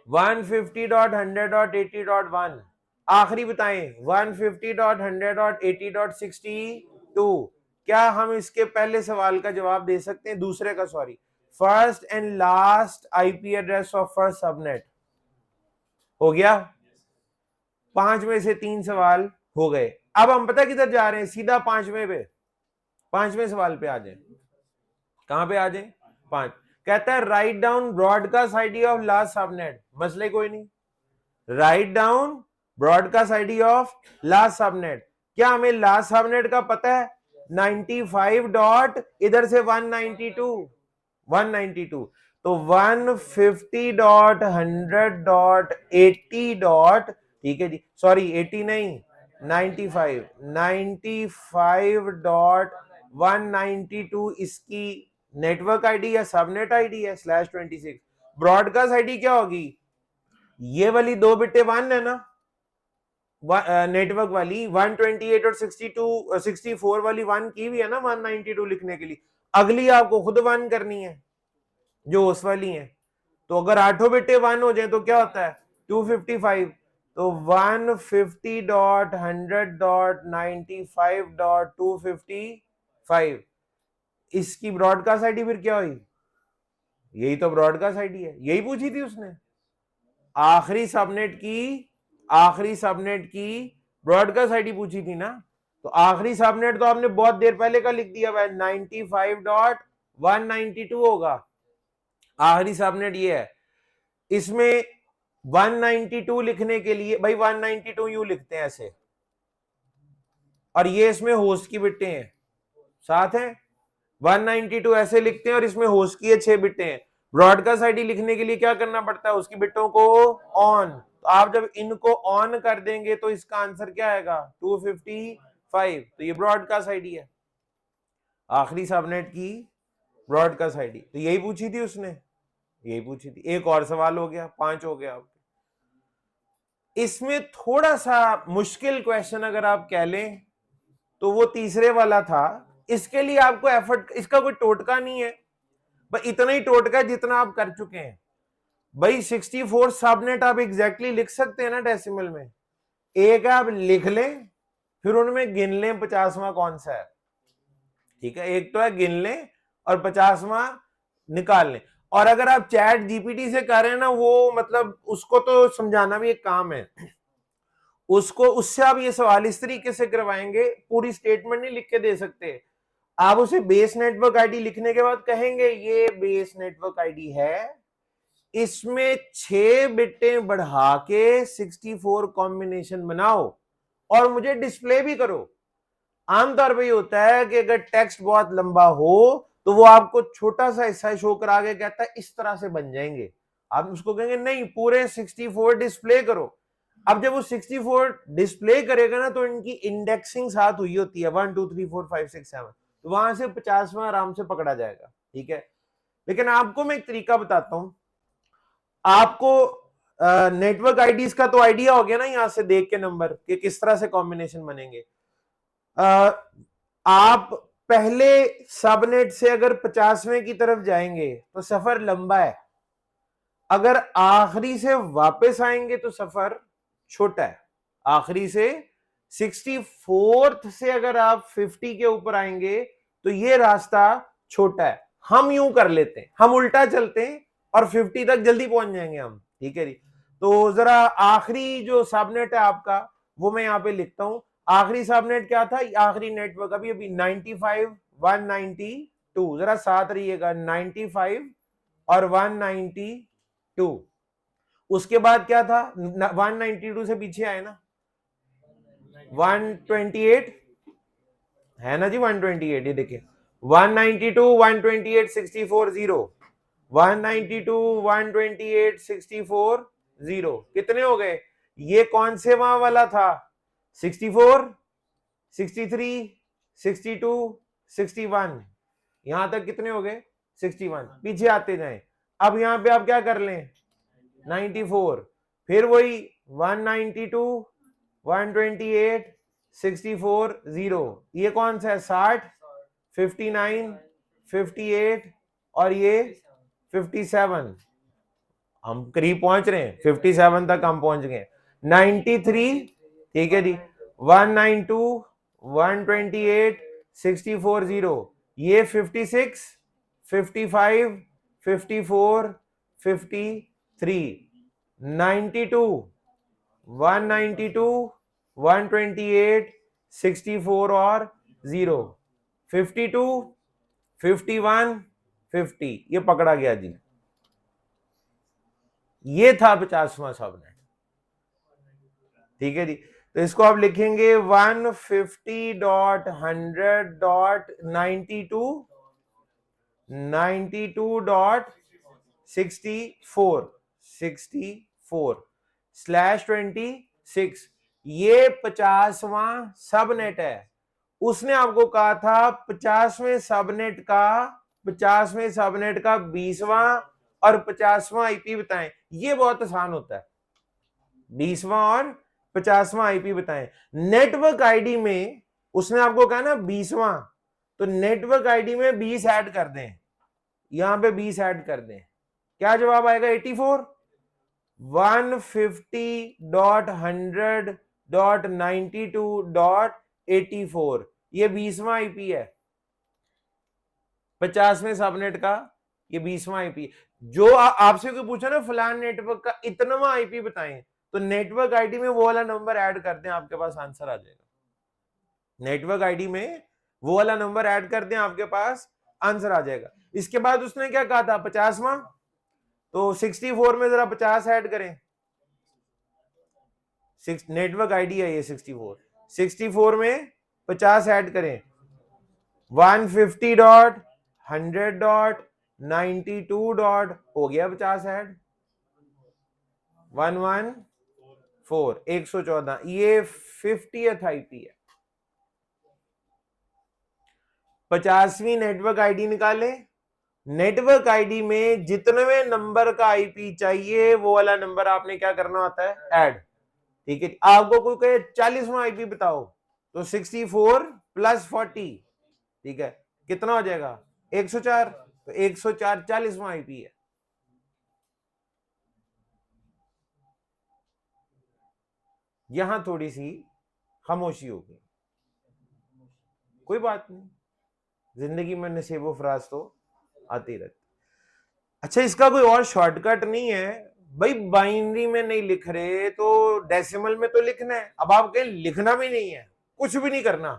150.100.80.1। आखिरी बताएं, 150.100.80.62। क्या हम इसके पहले सवाल का जवाब दे सकते हैं? दूसरे का, sorry, first and last IP address of first subnet. हो गया? 5 में से 3 सवाल हो गए। अब हम पता किधर जा रहे हैं? सीधा 5वें पे, 5वें सवाल पे आ जाए। कहां पे आ जाए? 5। कहता है write down broadcast ID of last subnet. मसले कोई नहीं, write down broadcast ID of last subnet. क्या हमें लास्ट सबनेट का पता है? 95 डॉट इधर से 192, तो 150.100.80. ठीक है जी, सॉरी 80 नहीं, 95.192 इसकी नेटवर्क आईडी या सबनेट आईडी है, /26। ब्रॉडकास्ट आईडी क्या होगी? ये वाली 2 बिटें 1 है ना, नेटवर्क वाली 128 और 62 64 वाली 1 की भी है ना 192 लिखने के लिए। अगली आपको खुद 1 करनी है जो उस वाली है। तो अगर 8 बिटें 1 हो जाए तो क्या होता है? 255। तो 150.100.95.255 इसकी ब्रॉडकास्ट आईडी फिर क्या हुई? यही तो ब्रॉडकास्ट आईडी है, यही पूछी थी उसने। आखिरी सबनेट की ब्रॉडकास्ट आईडी पूछी थी ना, तो आखिरी सबनेट तो आपने बहुत देर पहले का लिख दिया है, 95.192 होगा आखिरी सबनेट ये है। इसमें 192 लिखने के लिए भाई 192 यू लिखते हैं ऐसे, और ये इसमें होस्ट की बिटें हैं, साथ है 192 ऐसे लिखते हैं और इसमें होस्ट की 6 बिटें हैं। ब्रॉडकास्ट आईडी लिखने के लिए क्या करना पड़ता है? उसकी बिटों को ऑन। तो आप जब इनको ऑन कर देंगे तो इसका आंसर क्या आएगा? 255। तो ये ब्रॉडकास्ट आईडी है, आखिरी सबनेट की ब्रॉडकास्ट आईडी। तो यही पूछी थी उसने, यही पूछी थी। एक और सवाल हो गया, 5 हो गया आपके। इसमें थोड़ा सा मुश्किल क्वेश्चन अगर आप कह लें तो वो तीसरे वाला था। इसके लिए आपको एफर्ट, इसका कोई टोटका नहीं है, बस इतना ही टोटका जितना आप कर चुके हैं। भाई 64 सबनेट आप एग्जैक्टली लिख सकते हैं ना डेसिमल में? एक आप लिख लें, फिर उनमें गिन लें 50वां कौन सा है। ठीक है, एक तो है गिन लें और 50वां निकाल लें। और अगर आप चैट जीपीटी से कर रहे हैं ना, वो मतलब उसको तो समझाना भी एक काम है, उसको उससे आप ये सवाल इस तरीके से करवाएंगे, पूरी स्टेटमेंट नहीं लिख के दे सकते आप उसे। बेस नेटवर्क आईडी लिखने के बाद कहेंगे ये बेस नेटवर्क आईडी है, इसमें 6 बिटें बढ़ा के 64 कॉम्बिनेशन बनाओ और मुझे डिस्प्ले भी करो। आमतौर पर ये होता है कि अगर टेक्स्ट बहुत लंबा हो तो वो आपको छोटा सा हिस्सा शो करा के कहता है इस तरह से बन जाएंगे। आप उसको कहेंगे नहीं, पूरे 64 डिस्प्ले करो। अब जब वो 64 डिस्प्ले करेगा ना तो इनकी इंडेक्सिंग साथ हुई होती है, 1 2 3 4 5 6 7, तो वहां से 50वां आराम से पकड़ा जाएगा। ठीक है, लेकिन आपको मैं एक तरीका बताता हूं। आपको नेटवर्क आईडीज का तो आइडिया हो गया ना, यहां से देख के नंबर कि किस तरह से कॉम्बिनेशन बनेंगे। आप पहले सबनेट से अगर 50वें की तरफ जाएंगे तो सफर लंबा है, अगर आखिरी से वापस आएंगे तो सफर छोटा है, आखिरी से 64th से अगर आप 50 के ऊपर आएंगे तो ये रास्ता छोटा है। हम यूं कर लेते हैं, हम उल्टा चलते हैं और 50 तक जल्दी पहुंच जाएंगे हम, ठीक है जी। तो जरा आखिरी जो सबनेट है आपका वो मैं यहां पे लिखता हूं। आखिरी सबनेट क्या था, आखिरी नेटवर्क अभी अभी 95.192, जरा साथ रहिएगा, 95 और 192। उसके बाद क्या था, 192 से पीछे आए ना 128 है ना जी, 128, ये देखिए 192 128 64 0, 192 128 64 0, कितने हो गए? ये कौन से वहां वाला था, 64 63 62 61, यहां तक कितने हो गए 61, पीछे आते जाएं। अब यहां पे आप क्या कर लें 94, फिर वही 192 128 64 0, ये कौन सा है 60 59 58 और ये 57, हम करीब पहुंच रहे हैं, 57 तक हम पहुंच गए। 93, ठीक है जी, 192 128 64 0, ये 56 55 54 53, 92 192 128 64 और 0, 52 51 50, ये पकड़ा गया जी। ये था 50वां सबनेट, ठीक है जी। तो इसको आप लिखेंगे 150.100.92 92.64/26, ये 50वां सबनेट है। उसने आपको कहा था 50वें सबनेट का 20वां और 50वां आईपी बताएं। ये बहुत आसान होता है, 20वां और 50वां आईपी बताएं। नेटवर्क आईडी में उसने आपको कहा ना 20वां, तो नेटवर्क आईडी में 20 ऐड कर दें, यहां पे 20 ऐड कर दें, क्या जवाब आएगा 84। 150.100.92.84, ये 20वां आईपी है 50वें सबनेट का, ये 20वां आईपी। जो आपसे कोई पूछा ना फलान नेटवर्क का इतनावां आईपी बताएं, तो नेटवर्क आईडी में वो वाला नंबर ऐड कर दें, आपके पास आंसर आ जाएगा। नेटवर्क आईडी में वो वाला नंबर ऐड कर दें, आपके पास आंसर आ जाएगा। इसके बाद उसने क्या कहा था 50वां, तो 64 में जरा 50 ऐड करें, नेटवर्क आईडी है ये 64 में 50 ऐड करें, 150.100.92. हो गया 50 ऐड, 114 114, ये 50th आईपी है। 50वीं नेटवर्क आईडी निकाले, नेटवर्क आईडी में जितने नंबर का आईपी चाहिए वो वाला नंबर आपने क्या करना होता है ऐड, ठीक है। आपको कोई कहे 40वां आईपी बताओ, तो 64 + 40, ठीक है, कितना हो जाएगा 104, तो 104 40वां आईपी है। यहां थोड़ी सी खामोशी हो गई, कोई बात नहीं, जिंदगी में नसीबो फराज तो आती रहती। अच्छा, इसका कोई और शॉर्टकट नहीं है भाई, बाइनरी में नहीं लिख रहे तो डेसिमल में तो लिखना है। अब आप कहें लिखना भी नहीं है, कुछ भी नहीं करना,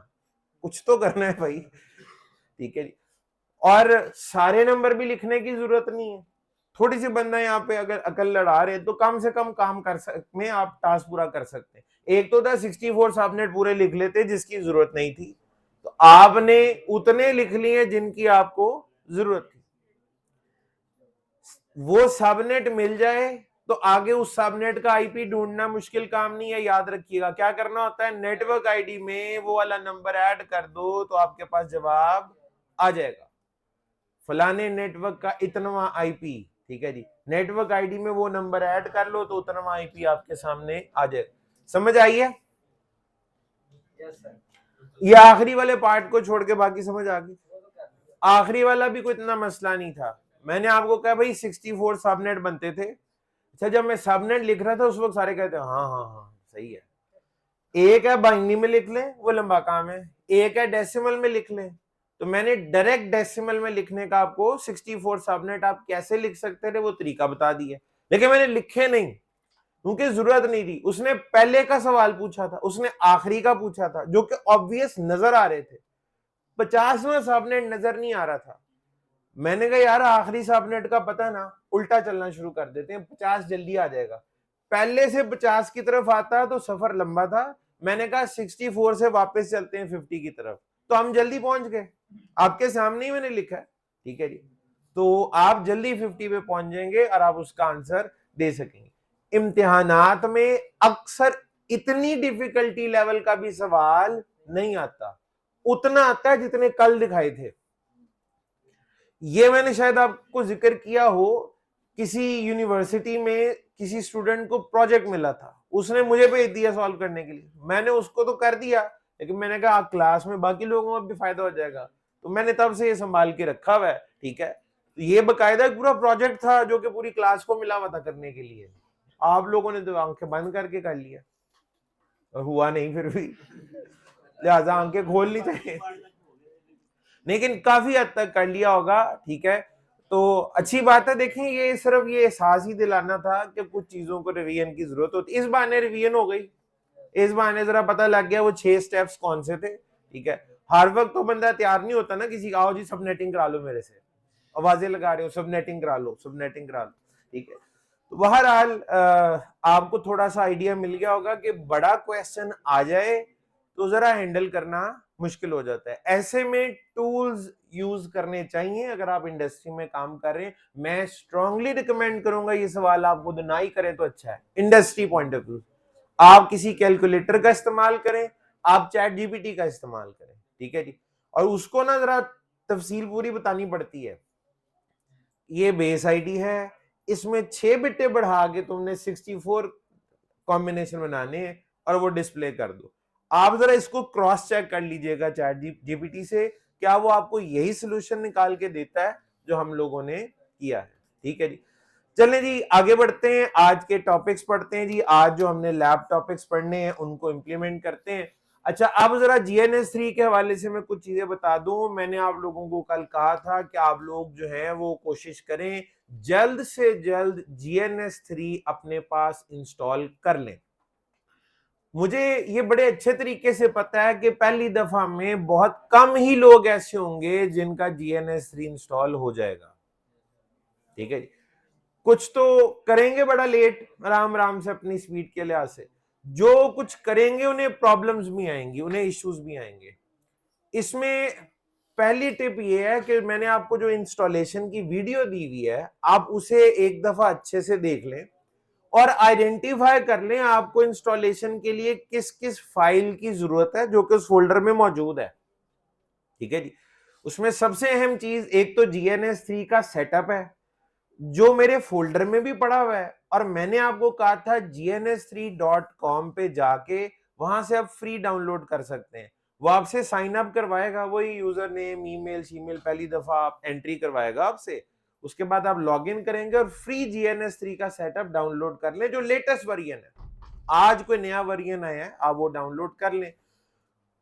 कुछ तो करना है भाई, ठीक है जी। और सारे नंबर भी लिखने की जरूरत नहीं है, थोड़ी सी बंदा यहाँ पे अगर अकल लड़ा रहे तो कम से कम काम कर सकते में आप टास्क पूरा कर सकते हैं। एक तो था 64 सबनेट पूरे लिख लेते जिसकी जरूरत नहीं थी, तो आपने उतने लिख लिए जिनकी आपको जरूरत थी। वो सबनेट मिल जाए तो आगे उस सबनेट का आईपी ढूंढना मुश्किल काम नहीं है। याद रखिएगा क्या करना होता है, नेटवर्क आईडी में वो वाला नंबर ऐड कर दो तो आपके पास जवाब आ जाएगा, फलाने नेटवर्क का इतनवा आईपी, ठीक है जी। नेटवर्क आईडी में वो नंबर ऐड कर लो तो उतनवा आईपी आपके सामने आ जाएगा। समझ आई है? ये आखिरी वाले पार्ट को छोड़ के बाकी समझ आ गई। आखिरी वाला भी कोई इतना मसला नहीं था, मैंने आपको कहा भाई 64 सबनेट बनते थे। अच्छा, जब मैं सबनेट लिख रहा था उस वक्त सारे कहते हैं हाँ हाँ हाँ सही है। एक है बाइनरी में लिख लें, वो लंबा काम है, एक है डेसिमल में लिख लें। तो मैंने डायरेक्ट डेसिमल में लिखने का आपको 64 सबनेट आप कैसे लिख सकते थे वो तरीका बता दिया, लेकिन मैंने लिखे नहीं क्योंकि जरूरत नहीं थी। उसने पहले का सवाल पूछा था, उसने आखिरी का पूछा था, जो कि ऑब्वियस नजर आ रहे थे। 50वां सबनेट नजर नहीं आ रहा था। मैंने कहा यार आखिरी सबनेट का पता ना, उल्टा चलना शुरू कर देते हैं, 50 जल्दी आ जाएगा। पहले से 50 की तरफ आता तो सफर लंबा था। मैंने कहा 64 से वापस चलते हैं 50 की तरफ, तो हम जल्दी पहुंच गए। आपके सामने ही मैंने लिखा है, ठीक है जी। तो आप जल्दी 50 पे पहुंच जाएंगे और आप उसका आंसर दे सकेंगे। इम्तिहानात में अक्सर इतनी डिफिकल्टी लेवल का भी सवाल नहीं आता, उतना आता है जितने कल दिखाए थे। ये मैंने शायद आपको जिक्र किया हो, किसी यूनिवर्सिटी में किसी स्टूडेंट को प्रोजेक्ट मिला था, उसने मुझे भेज दिया सॉल्व करने के लिए। मैंने उसको तो कर दिया, लेकिन मैंने कहा क्लास में बाकी लोगों को भी फायदा हो जाएगा, तो मैंने तब से ये संभाल के रखा हुआ है, ठीक है। तो ये बकायदा पूरा प्रोजेक्ट था जो कि पूरी क्लास को मिला हुआ था करने के लिए। आप लोगों ने तो आंखें बंद करके कर लिया और हुआ नहीं फिर भी, लिहाजा आंखें खोलनी चाहिए, लेकिन काफी हद तक कर लिया होगा, ठीक है। तो अच्छी बात है। देखें, ये सिर्फ ये एहसास ही दिलाना था कि कुछ चीजों को रिवीजन की जरूरत होती। इस बहाने रिवीजन हो गई, इस बहाने जरा पता लग गया वो 6 स्टेप्स कौन से थे, ठीक है। हर वक्त तो बंदा तैयार नहीं होता ना किसी, आओ जी सब नेटिंग करा लो मेरे से, आवाजें लगा रहे हो सब नेटिंग करा लो, सब नेटिंग करा लो, ठीक है। तो बहरहाल आपको थोड़ा सा आइडिया मिल गया होगा कि बड़ा क्वेश्चन आ जाए तो जरा हैंडल करना मुश्किल हो जाता है। ऐसे में टूल्स यूज करने चाहिए अगर आप इंडस्ट्री में काम कर रहे हैं। मैं स्ट्रांगली रिकमेंड करूंगा, ये सवाल आप खुद ना ही करें तो अच्छा है। इंडस्ट्री पॉइंट ऑफ व्यू, आप किसी कैलकुलेटर का इस्तेमाल करें, आप चैट जीपीटी का इस्तेमाल करें, ठीक है जी। और उसको ना जरा तफसील पूरी बतानी पड़ती है। ये बेस आईडी है, इसमें 6 बिट्टे बढ़ा के तुमने 64 कॉम्बिनेशन बनाने हैं और वो डिस्प्ले कर दो। आप जरा इसको क्रॉस चेक कर लीजिएगा चैट जीपीटी से, क्या वो आपको यही सोल्यूशन निकाल के देता है जो हम लोगों ने किया है, ठीक है जी। चलें जी आगे बढ़ते हैं, आज के टॉपिक्स पढ़ते हैं जी। आज जो हमने लैब टॉपिक्स पढ़ने हैं उनको इंप्लीमेंट करते हैं। अच्छा, अब जरा GNS3 के हवाले से मैं कुछ चीजें बता दूं। मैंने आप लोगों को कल कहा था कि आप लोग जो है वो कोशिश करें जल्द से जल्द GNS3 अपने पास इंस्टॉल कर लें। मुझे ये बड़े अच्छे तरीके से पता है कि पहली दफा में बहुत कम ही लोग ऐसे होंगे जिनका GNS3 इंस्टॉल हो जाएगा, ठीक है। कुछ तो करेंगे बड़ा लेट, आराम आराम से अपनी स्पीड के लिहाज से। जो कुछ करेंगे उन्हें प्रॉब्लम्स भी आएंगी, उन्हें इश्यूज भी आएंगे। इसमें पहली टिप ये है कि मैंने आपको जो इंस्टॉलेशन की वीडियो दी हुई है, आप उसे एक दफा अच्छे से देख लें और आइडेंटिफाई कर लें आपको इंस्टॉलेशन के लिए किस किस फाइल की जरूरत है जो कि उस फोल्डर में मौजूद है, ठीक है जी। उसमें सबसे अहम चीज एक तो GNS3 का सेटअप है जो मेरे फोल्डर में भी पड़ा हुआ है, और मैंने आपको कहा था gns3.com पे जाके वहां से आप फ्री डाउनलोड कर सकते हैं। वो आपसे साइन अप करवाएगा, वही यूजर नेम ईमेल शीमेल पहली दफा आप एंट्री करवाएगा आपसे। उसके बाद आप लॉग इन करेंगे और फ्री GNS3 का सेटअप डाउनलोड कर लें, जो लेटेस्ट वर्जन है। आज कोई नया वर्जन आया है आप वो डाउनलोड कर लें।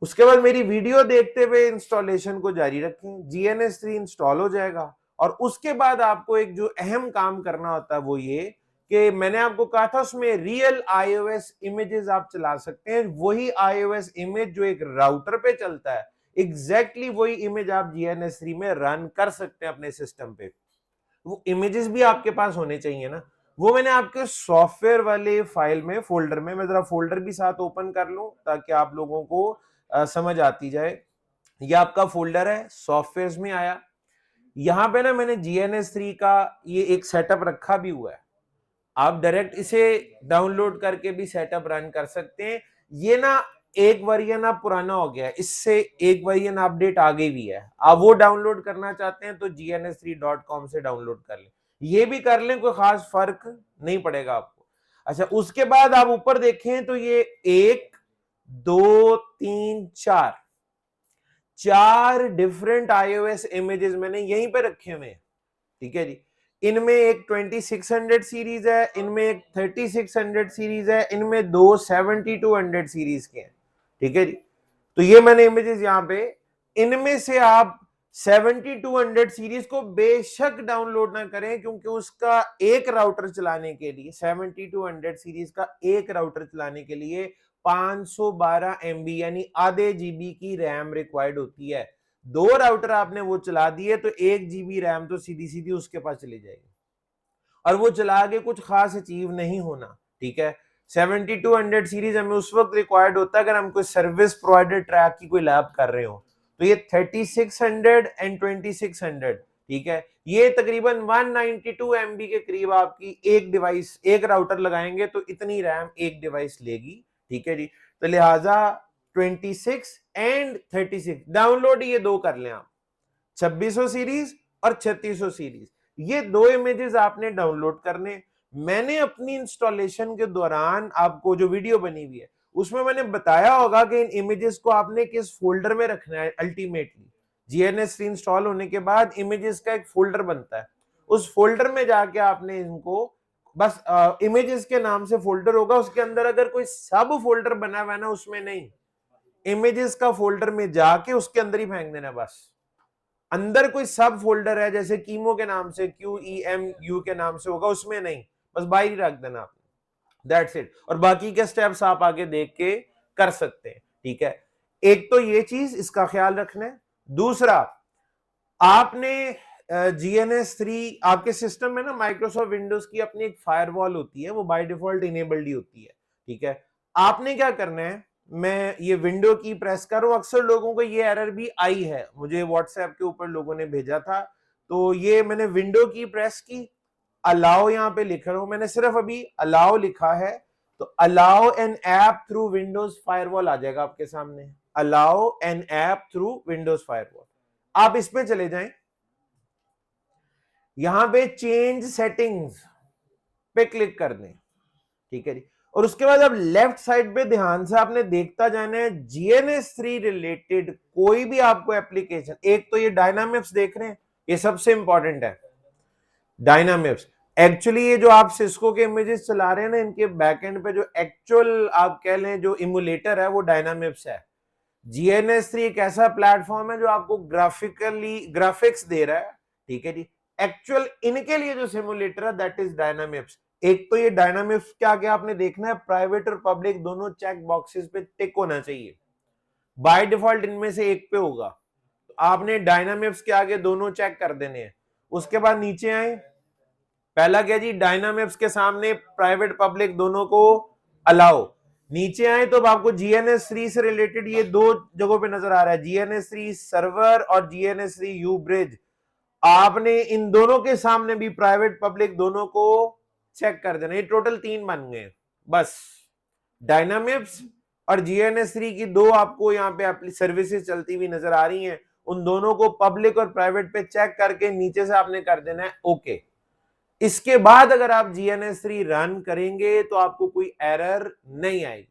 उसके बाद मेरी वीडियो देखते हुए इंस्टॉलेशन को जारी रखें, GNS3 इंस्टॉल हो जाएगा। और उसके बाद आपको एक जो अहम काम करना होता है वो ये कि मैंने आपको कहा था उसमें रियल iOS इमेजेस आप चला सकते हैं। वही iOS इमेज जो एक राउटर पे चलता है, एग्जैक्टली वही इमेज आप GNS3 में रन कर सकते हैं अपने सिस्टम पे। वो इमेजेस भी आपके पास होने चाहिए ना। वो मैंने आपके सॉफ्टवेयर वाले फाइल में फोल्डर में, मैं जरा फोल्डर भी साथ ओपन कर लूं ताकि आप लोगों को समझ आती जाए। ये आपका फोल्डर है, सॉफ्टवेयर में आया। यहां पे ना मैंने GNS3 का ये एक सेटअप रखा भी हुआ है, आप डायरेक्ट इसे डाउनलोड करके भी सेटअप रन कर सकते हैं। ये ना एक वर्जन अब पुराना हो गया है, इससे एक वर्जन अपडेट आ गई भी है। आप वो डाउनलोड करना चाहते हैं तो gns3.com से डाउनलोड कर लें, ये भी कर लें, कोई खास फर्क नहीं पड़ेगा आपको। अच्छा, उसके बाद आप ऊपर देखें तो ये 1 2 3 4 डिफरेंट iOS इमेजेस मैंने यहीं पे रखे हुए हैं। ठीक है जी। इनमें एक 2600 सीरीज है, इनमें एक 3600 सीरीज है, इनमें दो 7200 सीरीज के हैं। ठीक है जी। तो ये मैंने इमेजेस यहां पे, इनमें से आप 7200 सीरीज को बेशक डाउनलोड ना करें, क्योंकि उसका एक राउटर चलाने के लिए 7200 सीरीज का एक राउटर चलाने के लिए 512 MB यानी आधे GB की रैम रिक्वायर्ड होती है। दो राउटर आपने वो चला दिए तो 1 GB रैम तो सीधी सीधी उसके पास चली जाएगी, और वो चला के कुछ खास अचीव नहीं होना। ठीक है। 7200 सीरीज हमें उस वक्त रिक्वायर्ड होता है अगर हम कोई सर्विस प्रोवाइडर ट्रैक की कोई लैब कर रहे हो। तो ये 3600 एंड 2600, ठीक है, ये तकरीबन 192 MB के करीब आपकी एक डिवाइस, एक राउटर लगाएंगे तो इतनी रैम एक डिवाइस लेगी। ठीक है जी। तो लिहाजा 26 एंड 36 डाउनलोड ये दो कर लें आप, 2600 सीरीज और 3600 सीरीज, ये दो इमेजेस आपने डाउनलोड करने। मैंने अपनी इंस्टॉलेशन के दौरान आपको जो वीडियो बनी हुई है उसमें मैंने बताया होगा कि इन इमेजेस को आपने किस फोल्डर में रखना है। अल्टीमेटली GNS3 इंस्टॉल होने के बाद इमेजेस का एक फोल्डर बनता है, उस फोल्डर में जाके आपने इनको बस इमेजेस के नाम से फोल्डर होगा, उसके अंदर अगर कोई सब फोल्डर बना हुआ है ना, उसमें नहीं, इमेजेस का फोल्डर में जाके उसके अंदर ही फेंक देना। बस अंदर कोई सब फोल्डर है जैसे कीमो के नाम से, QEMU के नाम से होगा, उसमें नहीं, बस बाहर ही रख देना आपने, दैट्स इट। और बाकी के स्टेप्स आप आगे देख के कर सकते हैं। ठीक है। एक तो ये चीज, इसका ख्याल रखना है। दूसरा, आपने GNS3 आपके सिस्टम में ना, माइक्रोसॉफ्ट विंडोज की अपनी एक फायरवॉल होती है, वो बाय डिफॉल्ट इनेबल्ड ही होती है। ठीक है। आपने क्या करना है, मैं ये विंडो की प्रेस करूं, अक्सर लोगों को ये एरर भी आई है, मुझे व्हाट्सएप के ऊपर लोगों ने भेजा था। तो ये मैंने विंडो की प्रेस की, अलाउ यहां पे लिख रहा हूं, मैंने सिर्फ अभी अलाउ लिखा है, तो allow an app through Windows firewall आ जाएगा आपके सामने, allow an app through Windows firewall. आप इस पे चले जाएं, यहां पे चेंज सेटिंग्स पे क्लिक कर दें। ठीक है जी। और उसके बाद अब लेफ्ट साइड पे ध्यान से आपने देखता जाना है, GNS3 रिलेटेड कोई भी आपको एप्लीकेशन, एक तो ये डायनामिक्स देख रहे हैं, ये सबसे इंपॉर्टेंट है। डायनामिक्स एक्चुअली, ये जो आप सिस्को के इमेजेस चला रहे हैं ना, इनके बैकएंड पे जो एक्चुअल आप कह लें जो इमुलेटर है वो डायनामिक्स है। GNS3 एक ऐसा प्लेटफॉर्म है जो आपको ग्राफिक्स दे रहा है। ठीक है जी। एक्चुअल इनके लिए जो सिमुलेटर है दैट इज डायनामिक्स। एक तो ये डायनामिक्स क्या क्या आपने देखना है, प्राइवेट और पब्लिक दोनों चेक बॉक्सेस पे टिक होना चाहिए, बाय डिफॉल्ट इनमें से एक पे होगा, तो आपने डायनामिक्स के आगे दोनों चेक कर देने हैं। उसके बाद नीचे आए, पहला क्या जी, डायनामिक्स के सामने प्राइवेट पब्लिक दोनों को अलाउ। नीचे आए तो आपको GNS3 से रिलेटेड ये दो जगहों पे नजर आ रहा है, GNS3 सर्वर और GNS3 U ब्रिज। आपने इन दोनों के सामने भी प्राइवेट पब्लिक दोनों को चेक कर देना, ये टोटल 3 बन गए। बस डायनामिक्स और GNS3 की दो आपको यहाँ पे सर्विसेज चलती हुई नजर आ रही हैं, उन दोनों को पब्लिक और प्राइवेट पे चेक करके नीचे से आपने कर देना है ओके। इसके बाद अगर आप GNS3 रन करेंगे तो आपको कोई एरर नहीं आएगी।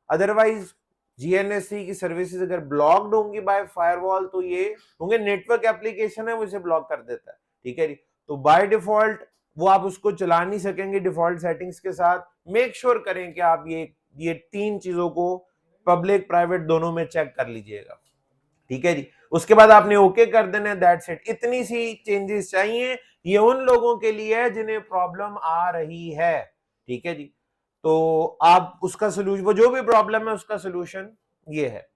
अदरवाइज GNS3 की सर्विसेज अगर ब्लॉक्ड होंगी बाय फायरवॉल तो ये होंगे, नेटवर्क एप्लीकेशन है वो इसे ब्लॉक कर देता है। ठीक है जी। तो बाय डिफॉल्ट वो आप उसको चला नहीं सकेंगे डिफॉल्ट सेटिंग्स के साथ। मेक श्योर करें कि आप ये तीन चीजों को पब्लिक प्राइवेट दोनों में चेक कर लीजिएगा। ठीक है जी। उसके बाद आपने ओके कर देना है, दैट्स इट। इतनी सी चेंजेस चाहिए, ये उन लोगों के लिए है जिन्हें प्रॉब्लम आ रही है। ठीक है जी। तो आप उसका सोल्यूशन, वो जो भी प्रॉब्लम है उसका सोल्यूशन ये है।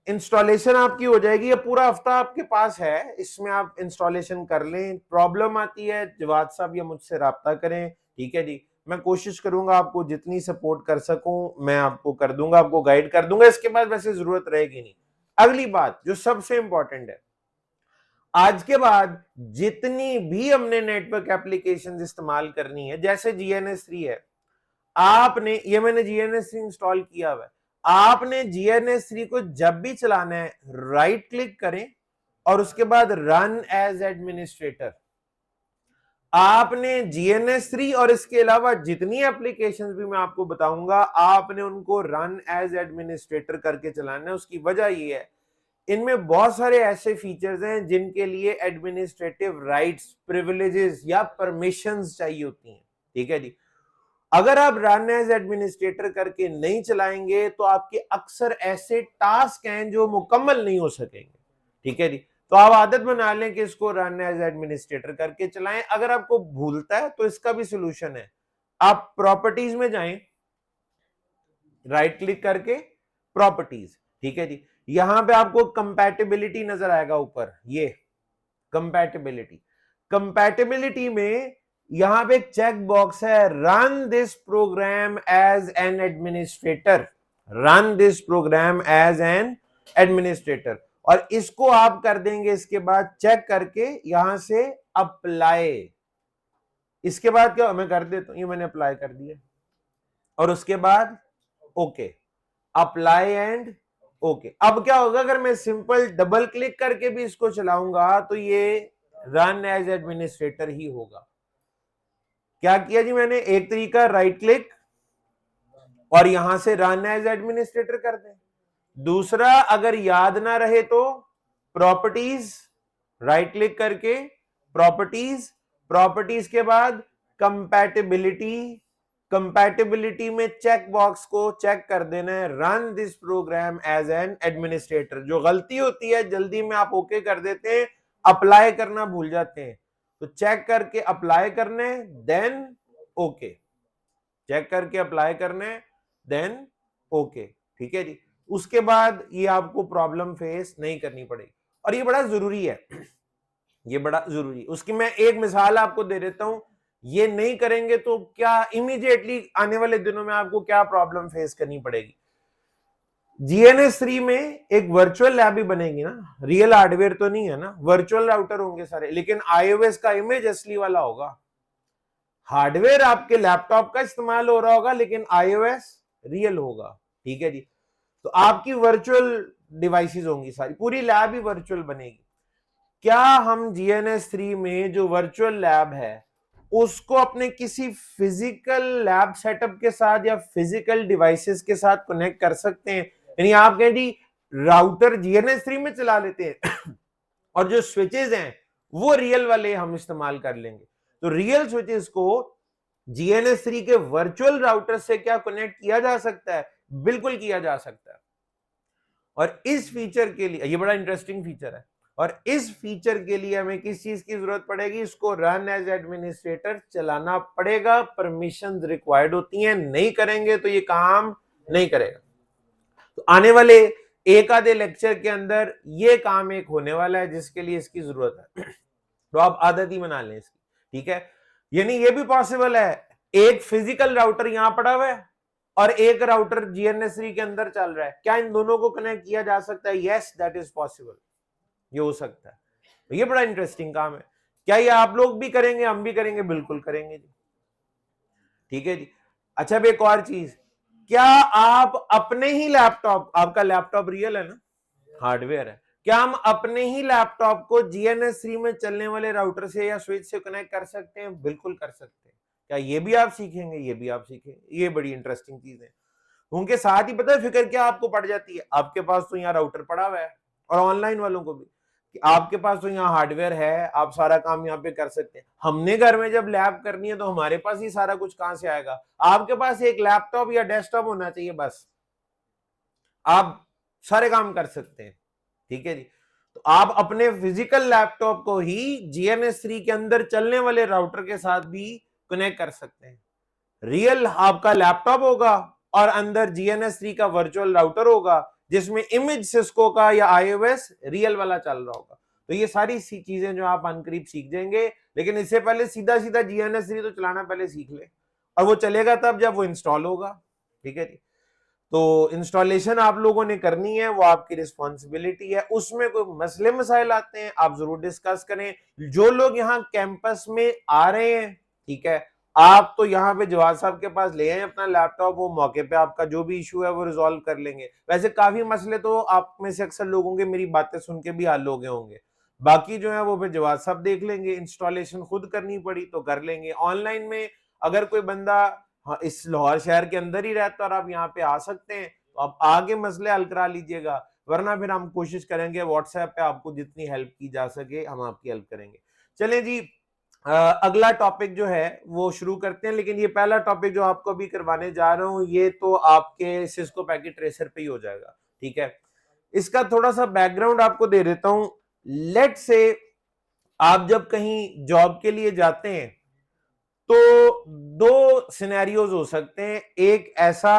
इंस्टॉलेशन आपकी हो जाएगी, ये पूरा हफ्ता आपके पास है, इसमें आप इंस्टॉलेशन कर लें। प्रॉब्लम आती है जवाद साहब या मुझसे राब्ता करें। ठीक है जी। मैं कोशिश करूंगा आपको जितनी सपोर्ट कर सकूं मैं आपको कर दूंगा, आपको गाइड कर दूंगा। इसके बाद वैसे जरूरत रहेगी नहीं। अगली बात जो सबसे इंपॉर्टेंट है, आज के बाद जितनी भी हमने नेटवर्क एप्लीकेशंस इस्तेमाल करनी है, जैसे GNS3 है, आपने, ये मैंने GNS3 इंस्टॉल किया हुआ है, आपने GNS3 को जब भी चलाना है राइट क्लिक करें और उसके बाद रन एज एडमिनिस्ट्रेटर। आपने GNS3 और इसके अलावा जितनी एप्लीकेशंस भी मैं आपको बताऊंगा, आपने उनको रन एज एडमिनिस्ट्रेटर करके चलाना है। उसकी वजह यह है इनमें बहुत सारे ऐसे फीचर्स हैं जिनके लिए एडमिनिस्ट्रेटिव राइट्स, प्रिविलेजेस या परमिशंस चाहिए होती हैं, ठीक है जी। अगर आप रन एज एडमिनिस्ट्रेटर करके नहीं चलाएंगे तो आपके अक्सर ऐसे टास्क हैं जो मुकम्मल नहीं हो सकेंगे, ठीक है जी। तो आप आदत बना लें कि इसको रन एज एडमिनिस्ट्रेटर करके चलाएं। अगर आपको भूलता है तो इसका भी सोल्यूशन है, आप प्रॉपर्टीज में जाएं, राइट क्लिक करके प्रॉपर्टीज, ठीक है जी। यहां पे आपको कंपैटिबिलिटी नजर आएगा ऊपर, ये कंपैटिबिलिटी। कंपैटिबिलिटी में यहां पे एक चेक बॉक्स है, run this program as an administrator, run this program as an administrator, और इसको आप कर देंगे इसके बाद चेक करके यहां से अप्लाई। इसके बाद क्या मैं कर देता हूं, ये मैंने अप्लाई कर दिया, और उसके बाद ओके, अप्लाई एंड ओके। अब क्या होगा, अगर मैं सिंपल डबल क्लिक करके भी इसको चलाऊंगा तो ये रन एज एडमिनिस्ट्रेटर ही होगा। क्या किया जी मैंने, एक तरीका राइट क्लिक और यहां से रन एज एडमिनिस्ट्रेटर कर दें। दूसरा, अगर याद ना रहे तो प्रॉपर्टीज, राइट क्लिक करके प्रॉपर्टीज, प्रॉपर्टीज के बाद कंपैटिबिलिटी, कंपैटिबिलिटी में चेक बॉक्स को चेक कर देना है, run this program as an administrator. जो गलती होती है जल्दी में आप ओके कर देते हैं, अप्लाई करना भूल जाते हैं, तो चेक करके अप्लाई करने, देन ओके, चेक करके अप्लाई करने, देन ओके, ठीक है जी। उसके बाद ये आपको प्रॉब्लम फेस नहीं करनी पड़ेगी, और ये बड़ा जरूरी है, ये बड़ा जरूरी। उसकी मैं एक मिसाल आपको दे देता हूं, ये नहीं करेंगे तो क्या इमीडिएटली आने वाले दिनों में आपको क्या प्रॉब्लम फेस करनी पड़ेगी। GNS3 में एक वर्चुअल लैब भी बनेगी ना, रियल हार्डवेयर तो नहीं है ना, वर्चुअल राउटर होंगे सारे, लेकिन iOS का इमेज असली वाला होगा। हार्डवेयर आपके लैपटॉप का इस्तेमाल हो रहा होगा लेकिन iOS रियल होगा, ठीक है जी। तो आपकी वर्चुअल डिवाइसेस होंगी सारी, पूरी लैब ही वर्चुअल बनेगी। क्या हम GNS3 में जो वर्चुअल लैब है उसको अपने किसी फिजिकल लैब सेटअप के साथ या फिजिकल डिवाइसेस के साथ कनेक्ट कर सकते हैं? यानी आप कहें जी राउटर GNS3 में चला लेते हैं और जो स्विचेस हैं वो रियल वाले हम इस्तेमाल कर लेंगे। तो रियल स्विचेस को GNS3 के वर्चुअल राउटर से क्या कनेक्ट किया जा सकता है? बिल्कुल किया जा सकता है। और इस फीचर के लिए, ये बड़ा इंटरेस्टिंग फीचर है, और इस फीचर के लिए हमें किस चीज की जरूरत पड़ेगी, इसको रन एज एडमिनिस्ट्रेटर चलाना पड़ेगा, परमिशन रिक्वायर्ड होती हैं, नहीं करेंगे तो ये काम नहीं करेगा। तो आने वाले एक आधे लेक्चर के अंदर ये काम एक होने वाला है जिसके लिए इसकी जरूरत है, तो आप आदत ही बना लें इसकी, ठीक है। यानी ये भी पॉसिबल है, एक फिजिकल राउटर यहां पड़ा हुआ है और एक राउटर GNS3 के अंदर चल रहा है, क्या इन दोनों को कनेक्ट किया जा सकता है? यस, दैट इज पॉसिबल, ये हो सकता है। तो ये बड़ा इंटरेस्टिंग काम है। क्या ये आप लोग भी करेंगे, हम भी करेंगे? बिल्कुल करेंगे जी, ठीक है जी। अच्छा, अब एक और चीज, क्या आप अपने ही लैपटॉप, आपका लैपटॉप रियल है ना, हार्डवेयर है, क्या हम अपने ही लैपटॉप को GNS3 में चलने वाले राउटर से या स्विच से कनेक्ट कर सकते हैं? बिल्कुल कर सकते हैं। क्या ये भी आप सीखेंगे? ये भी आप सीखेंगे। ये बड़ी इंटरेस्टिंग चीज है। उनके साथ ही पता है फिक्र क्या आपको पड़ जाती है, आपके पास तो यहाँ राउटर पड़ा हुआ है, और ऑनलाइन वालों को भी, कि आपके पास तो यहाँ हार्डवेयर है, आप सारा काम यहाँ पे कर सकते हैं। हमने घर में जब लैब करनी है तो हमारे पास ही सारा कुछ कहां से आएगा? आपके पास एक लैपटॉप या डेस्कटॉप होना चाहिए, बस आप सारे काम कर सकते हैं, ठीक है जी। तो आप अपने फिजिकल लैपटॉप को ही GNS3 के अंदर चलने वाले राउटर के साथ भी कनेक्ट कर सकते हैं। रियल आपका लैपटॉप होगा और अंदर GNS3 का वर्चुअल राउटर होगा जिसमें इमेज सिस्को का या iOS रियल वाला चल रहा होगा। तो ये सारी चीजें जो आप अनकरीब सीख जाएंगे, लेकिन इससे पहले सीधा सीधा GNS3 तो चलाना पहले सीख ले, और वो चलेगा तब जब वो इंस्टॉल होगा, ठीक है जी। तो इंस्टॉलेशन आप लोगों ने करनी है, वो आपकी रिस्पॉन्सिबिलिटी है। उसमें कोई मसले मसाइल आते हैं आप जरूर डिस्कस करें। जो लोग यहाँ कैंपस में आ रहे हैं, ठीक है, आप तो यहाँ पे जवाद साहब के पास ले आए अपना लैपटॉप, वो मौके पे आपका जो भी इशू है वो रिजॉल्व कर लेंगे। वैसे काफी मसले तो आप में से अक्सर लोगों के मेरी बातें सुन के भी हल हो गए होंगे, बाकी जो है वो फिर जवाद साहब देख लेंगे। इंस्टॉलेशन खुद करनी पड़ी तो कर लेंगे। ऑनलाइन में अगर कोई बंदा, हाँ, इस लाहौर शहर के अंदर ही रहता और आप यहाँ पे आ सकते हैं तो आप आगे मसले हल करा लीजिएगा, वरना फिर हम कोशिश करेंगे व्हाट्सएप पे आपको जितनी हेल्प की जा सके हम आपकी हेल्प करेंगे। चलें जी, अगला टॉपिक जो है वो शुरू करते हैं, लेकिन ये पहला टॉपिक जो आपको अभी करवाने जा रहा हूं ये तो आपके सिस्को पैकेट ट्रेसर पे ही हो जाएगा, ठीक है। इसका थोड़ा सा बैकग्राउंड आपको दे देता हूं। लेट से आप जब कहीं जॉब के लिए जाते हैं तो दो सिनेरियोज हो सकते हैं। एक ऐसा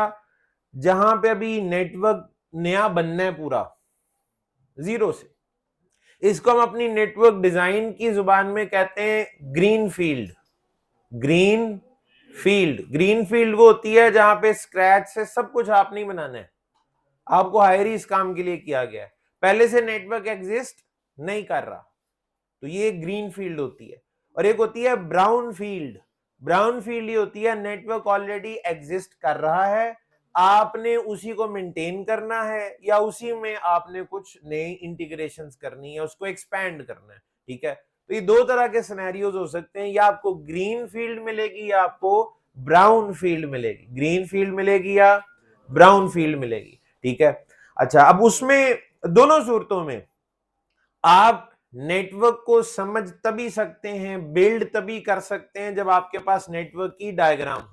जहां पे अभी नेटवर्क नया बनना है पूरा जीरो से, इसको हम अपनी नेटवर्क डिजाइन की जुबान में कहते हैं green field. Green field, green field वो होती है जहां पे स्क्रैच से सब कुछ आप नहीं बनाना है, आपको हायर ही इस काम के लिए किया गया है, पहले से नेटवर्क एग्जिस्ट नहीं कर रहा, तो ये ग्रीन फील्ड होती है। और एक होती है ब्राउन फील्ड। ब्राउन फील्ड ये होती है नेटवर्क ऑलरेडी एग्जिस्ट कर रहा है, आपने उसी को मेंटेन करना है या उसी में आपने कुछ नई इंटीग्रेशंस करनी है, उसको एक्सपैंड करना है, ठीक है। तो ये दो तरह के सिनेरियोज हो सकते हैं, या आपको ग्रीन फील्ड मिलेगी या आपको ब्राउन फील्ड मिलेगी, ग्रीन फील्ड मिलेगी या ब्राउन फील्ड मिलेगी, ठीक है। अच्छा, अब उसमें दोनों सूरतों में आप नेटवर्क को समझ तभी सकते हैं, बिल्ड तभी कर सकते हैं जब आपके पास नेटवर्क की डायग्राम हो।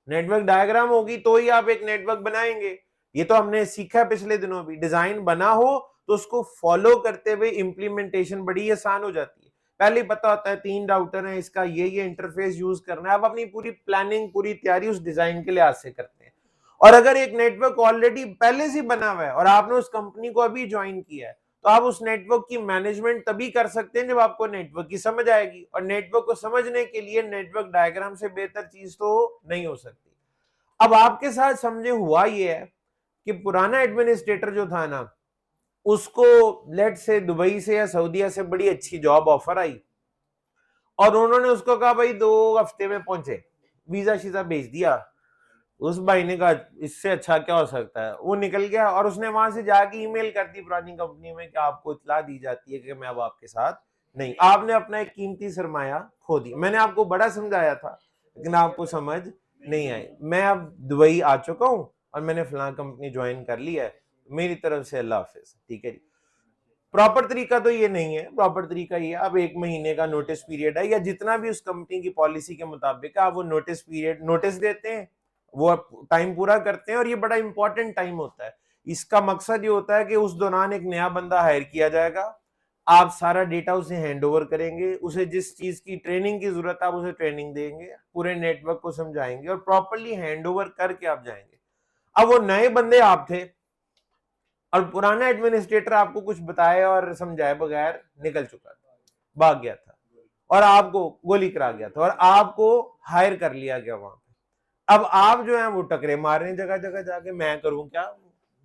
नेटवर्क डायग्राम होगी तो ही आप एक नेटवर्क बनाएंगे। ये तो हमने सीखा पिछले दिनों भी, डिजाइन बना हो तो उसको फॉलो करते हुए इंप्लीमेंटेशन बड़ी आसान हो जाती है। पहले ही पता होता है 3 राउटर है, इसका ये इंटरफेस यूज करना है, आप अपनी पूरी प्लानिंग पूरी तैयारी उस डिजाइन के लिहाज से करते हैं। और अगर एक नेटवर्क ऑलरेडी पहले से बना हुआ है और आपने उस कंपनी को अभी ज्वाइन किया है, तो आप उस नेटवर्क की मैनेजमेंट तभी कर सकते हैं जब आपको नेटवर्क की समझ आएगी, और नेटवर्क को समझने के लिए नेटवर्क डायग्राम से बेहतर चीज तो नहीं हो सकती। अब आपके साथ समझे हुआ ये है कि पुराना एडमिनिस्ट्रेटर जो था ना, उसको लेट से दुबई से या सऊदीया से बड़ी अच्छी जॉब ऑफर आई और उन्होंने उसको कहा भाई 2 हफ्ते में पहुंचे, वीजा शीजा भेज दिया। उस भाई ने कहा इससे अच्छा क्या हो सकता है, वो निकल गया और उसने वहां से जाके ईमेल कर दी पुरानी कंपनी में कि आपको इत्तला दी जाती है कि मैं अब आपके साथ नहीं। आपने अपना एक कीमती सरमाया खो दिया। मैंने आपको बड़ा समझाया था लेकिन आपको समझ नहीं आई। मैं अब दुबई आ चुका हूं और मैंने फलां कंपनी ज्वाइन कर ली है, मेरी तरफ से अल्लाह हाफिज, ठीक है जी। प्रॉपर तरीका तो ये नहीं है, प्रॉपर तरीका ये अब 1 महीने का नोटिस पीरियड है या जितना भी उस कंपनी की पॉलिसी के मुताबिक आप वो नोटिस पीरियड नोटिस देते हैं, वो टाइम पूरा करते हैं और ये बड़ा इंपॉर्टेंट टाइम होता है। इसका मकसद ये होता है कि उस दौरान एक नया बंदा हायर किया जाएगा, आप सारा डेटा उसे हैंड ओवर करेंगे, उसे जिस चीज की ट्रेनिंग की जरूरत है आप उसे ट्रेनिंग देंगे, पूरे नेटवर्क को समझाएंगे और प्रॉपरली हैंड ओवर करके आप जाएंगे। अब वो नए बंदे आप थे और पुराना एडमिनिस्ट्रेटर आपको कुछ बताए और समझाए बगैर निकल चुका था, भाग गया था और आपको गोली करा गया था और आपको हायर कर लिया गया वहां पे। अब आप जो है वो टकरे मार रहे हैं जगह जगह जाके, मैं करूं क्या,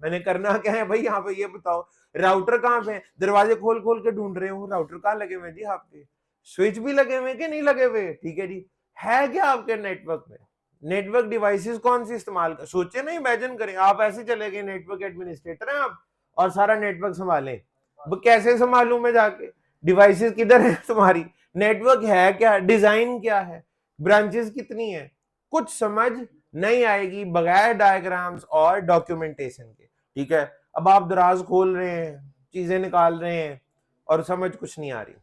मैंने करना क्या है भाई, यहाँ पे ये बताओ राउटर कहाँ पे, दरवाजे खोल खोल के ढूंढ रहे हूँ, राउटर कहाँ लगे हुए जी आपके, स्विच भी लगे हुए कि नहीं लगे हुए, ठीक है जी। है क्या आपके नेटवर्क में, नेटवर्क डिवाइसेस कौन सी इस्तेमाल कर, सोचे ना, इमेजिन करें आप ऐसे चले गए नेटवर्क एडमिनिस्ट्रेटर हैं आप और सारा नेटवर्क संभालें, कैसे संभालूं मैं जाके, डिवाइसेस किधर है तुम्हारी, नेटवर्क है क्या, डिजाइन क्या है, ब्रांचेस कितनी है, कुछ समझ नहीं आएगी बगैर डायग्राम्स और डॉक्यूमेंटेशन के, ठीक है। अब आप दराज खोल रहे हैं, चीजें निकाल रहे हैं और समझ कुछ नहीं आ रही,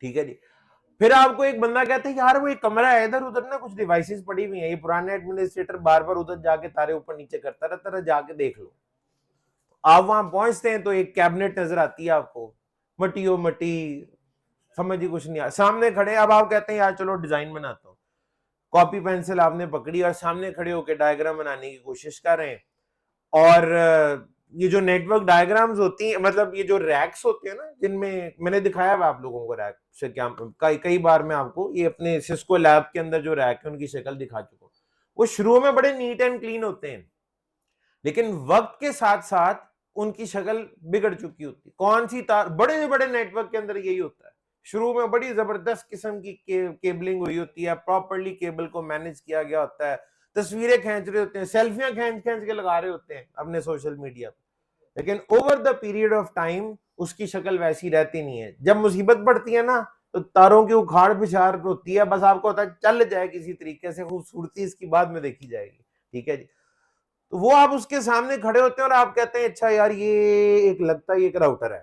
ठीक है जी। फिर आपको एक बंदा कहता है यार वो एक कमरा है इधर उधर ना कुछ डिवाइसेस पड़ी हुई हैं, ये पुराने एडमिनिस्ट्रेटर बार बार उधर जाके तारे ऊपर नीचे करता रहता है, जाके देख लो। आप वहां पहुंचते हैं तो एक कैबिनेट नजर आती है आपको, मटियो मटी, समझ ही कुछ नहीं आ, सामने खड़े, अब आप कहते हैं यार चलो डिजाइन बनाता हूँ, कॉपी पेंसिल आपने पकड़ी और सामने खड़े होकर डायग्राम बनाने की कोशिश कर रहे हैं। और ये जो नेटवर्क डायग्राम्स होती हैं, मतलब ये जो रैक्स होते हैं ना, जिनमें मैंने दिखाया हुआ आप लोगों को रैक से क्या, कई बार मैं आपको ये अपने सिस्को लैब के अंदर जो रैक है उनकी शक्ल दिखा चुका हूँ। वो शुरू में बड़े नीट एंड क्लीन होते हैं लेकिन वक्त के साथ साथ उनकी शक्ल बिगड़ चुकी होती है। कौन सी तार, बड़े बड़े नेटवर्क के अंदर यही होता है, शुरू में बड़ी जबरदस्त किस्म की केबलिंग हुई होती है, प्रॉपरली केबल को मैनेज किया गया होता है, तस्वीरें खींच रहे होते हैं, सेल्फियां खींच खींच के लगा रहे होते हैं अपने सोशल मीडिया पर, लेकिन over the period of time उसकी शक्ल वैसी रहती नहीं है। जब मुसीबत बढ़ती है ना तो तारों की उखाड़ पिछाड़ होती है, बस आपको होता है चल जाए किसी तरीके से, खूबसूरती इसकी बाद में देखी जाएगी, ठीक है जी। तो वो आप उसके सामने खड़े होते हैं और आप कहते हैं अच्छा यार ये एक लगता है ये एक राउटर है,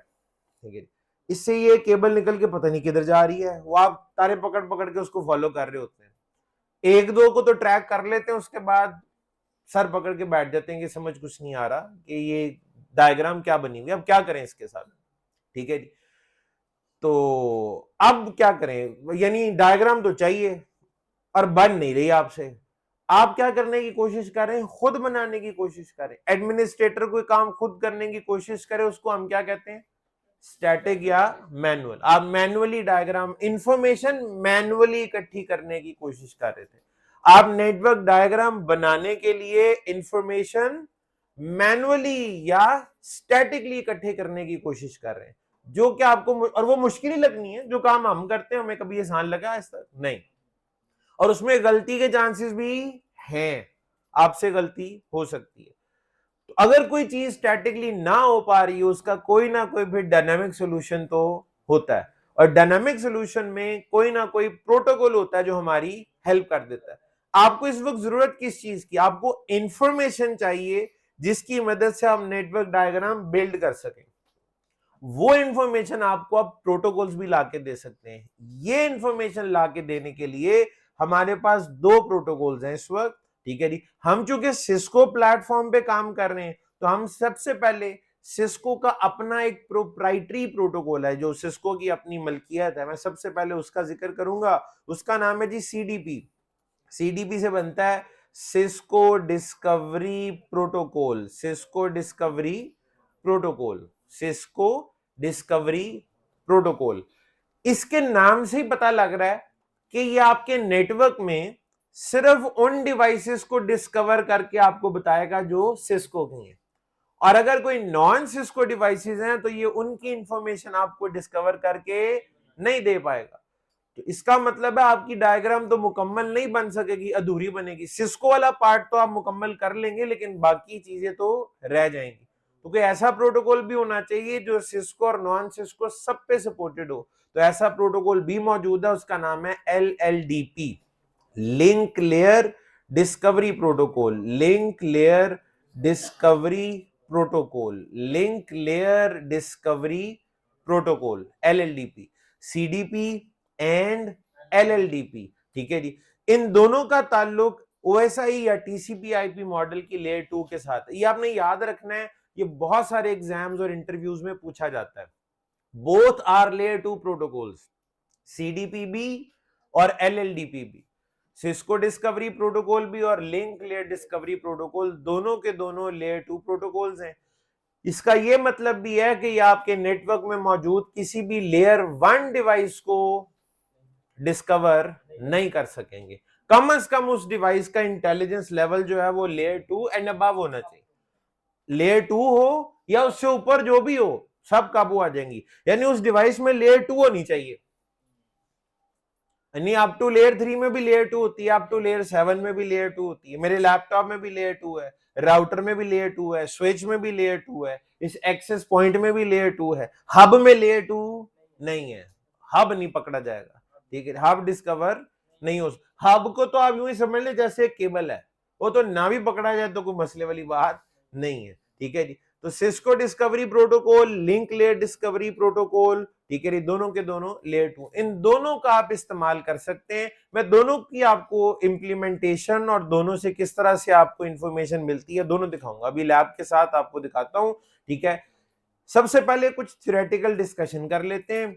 ठीक है, इससे ये केबल निकल के पता नहीं किधर जा रही है, वो आप तारे पकड़ पकड़ के उसको फॉलो कर रहे होते हैं। एक दो को तो ट्रैक कर लेते हैं, उसके बाद सर पकड़ के बैठ जाते हैं कि समझ कुछ नहीं आ रहा कि ये डायग्राम क्या बनी हुई, अब क्या करें इसके साथ, ठीक है जी। तो अब क्या करें, यानी डायग्राम तो चाहिए और बन नहीं रही आपसे, आप क्या करने की कोशिश कर रहे हैं, खुद बनाने की कोशिश करें, एडमिनिस्ट्रेटर कोई काम खुद करने की कोशिश करे, उसको हम क्या कहते हैं, स्टैटिक या मैनुअल। आप मैनुअली डायग्राम, इंफॉर्मेशन मैनुअली इकट्ठी करने की कोशिश कर रहे थे, आप नेटवर्क डायग्राम बनाने के लिए इंफॉर्मेशन मैनुअली या स्टैटिकली इकट्ठे करने की कोशिश कर रहे हैं, जो कि आपको, और वो मुश्किल ही लगनी है, जो काम हम करते हैं हमें कभी आसान लगा इस तक नहीं, और उसमें गलती के चांसेस भी हैं, आपसे गलती हो सकती है। तो अगर कोई चीज स्टैटिकली ना हो पा रही है, उसका कोई ना कोई भी डायनामिक सोल्यूशन तो होता है, और डायनामिक सोल्यूशन में कोई ना कोई प्रोटोकॉल होता है जो हमारी हेल्प कर देता है। आपको इस वक्त जरूरत किस चीज की, आपको इंफॉर्मेशन चाहिए जिसकी मदद से आप नेटवर्क डायग्राम बिल्ड कर सकें, वो इंफॉर्मेशन आपको आप प्रोटोकॉल्स भी लाके दे सकते हैं। ये इंफॉर्मेशन लाके देने के लिए हमारे पास दो प्रोटोकॉल्स हैं इस वक्त, ठीक है जी। हम चूंकि सिस्को प्लेटफॉर्म पे काम कर रहे हैं, तो हम सबसे पहले सिस्को का अपना एक प्रोप्राइटरी प्रोटोकॉल है, जो सिस्को की अपनी मलकियत है, मैं सबसे पहले उसका जिक्र करूंगा। उसका नाम है जी सीडीपी। सीडीपी से बनता है Cisco discovery protocol, Cisco discovery protocol, Cisco discovery protocol. इसके नाम से ही पता लग रहा है कि ये आपके नेटवर्क में सिर्फ उन डिवाइसेस को डिस्कवर करके आपको बताएगा जो सिस्को की हैं, और अगर कोई नॉन सिस्को डिवाइसेस हैं तो ये उनकी इंफॉर्मेशन आपको डिस्कवर करके नहीं दे पाएगा। तो इसका मतलब है आपकी डायग्राम तो मुकम्मल नहीं बन सकेगी, अधूरी बनेगी। सिस्को वाला पार्ट तो आप मुकम्मल कर लेंगे, लेकिन बाकी चीजें तो रह जाएंगी। तो कोई ऐसा प्रोटोकॉल भी होना चाहिए जो सिस्को और नॉन सिस्को सब पे सपोर्टेड हो, तो ऐसा प्रोटोकॉल भी मौजूद है, उसका नाम है LLDP, link layer discovery protocol, link layer discovery protocol, link layer discovery protocol, LLDP, CDP and LLDP, ठीक है जी। इन दोनों का ताल्लुक OSI या TCP/IP मॉडल की लेयर 2 के साथ है। ये आपने याद रखना है, ये बहुत सारे एग्जाम्स और इंटरव्यूज में पूछा जाता है। Both are layer 2 protocols, CDP भी और LLDP भी, सिस्को डिस्कवरी प्रोटोकॉल भी और लिंक लेयर डिस्कवरी प्रोटोकॉल, दोनों के दोनों लेयर 2 प्रोटोकॉल्स हैं। इसका यह मतलब भी है कि ये आपके नेटवर्क में मौजूद किसी भी लेयर 1 डिवाइस को डिस्कवर नहीं कर सकेंगे। कम से कम उस डिवाइस का इंटेलिजेंस लेवल जो है वो लेयर 2 एंड अबव होना चाहिए। लेयर 2 हो या उससे ऊपर जो भी हो, सब काबू आ जाएंगी, यानी उस डिवाइस में लेयर 2 होनी चाहिए। यानी अप टू लेयर 3 में भी लेयर 2 होती है, अप टू लेयर 7 में भी लेयर 2 होती है, मेरे लैपटॉप में भी लेयर 2 है, राउटर में भी लेयर 2 है, स्विच में भी लेयर 2 है, इस एक्सेस पॉइंट में भी लेयर 2 है। हब में लेयर 2 नहीं है, हब नहीं पकड़ा जाएगा, ठीक है, हब डिस्कवर नहीं हो। हब को तो आप यूं ही समझ ले जैसे एक केबल है, वो तो ना भी पकड़ा जाए तो कोई मसले वाली बात नहीं है, ठीक है जी। तो Cisco discovery protocol, link layer discovery protocol, ठीक है, दोनों के दोनों लेयर 2, इन दोनों का आप इस्तेमाल कर सकते हैं। मैं दोनों की आपको इंप्लीमेंटेशन और दोनों से किस तरह से आपको इंफॉर्मेशन मिलती है दोनों दिखाऊंगा, अभी लैब के साथ आपको दिखाता हूं, ठीक है। सबसे पहले कुछ थ्योरेटिकल डिस्कशन कर लेते हैं।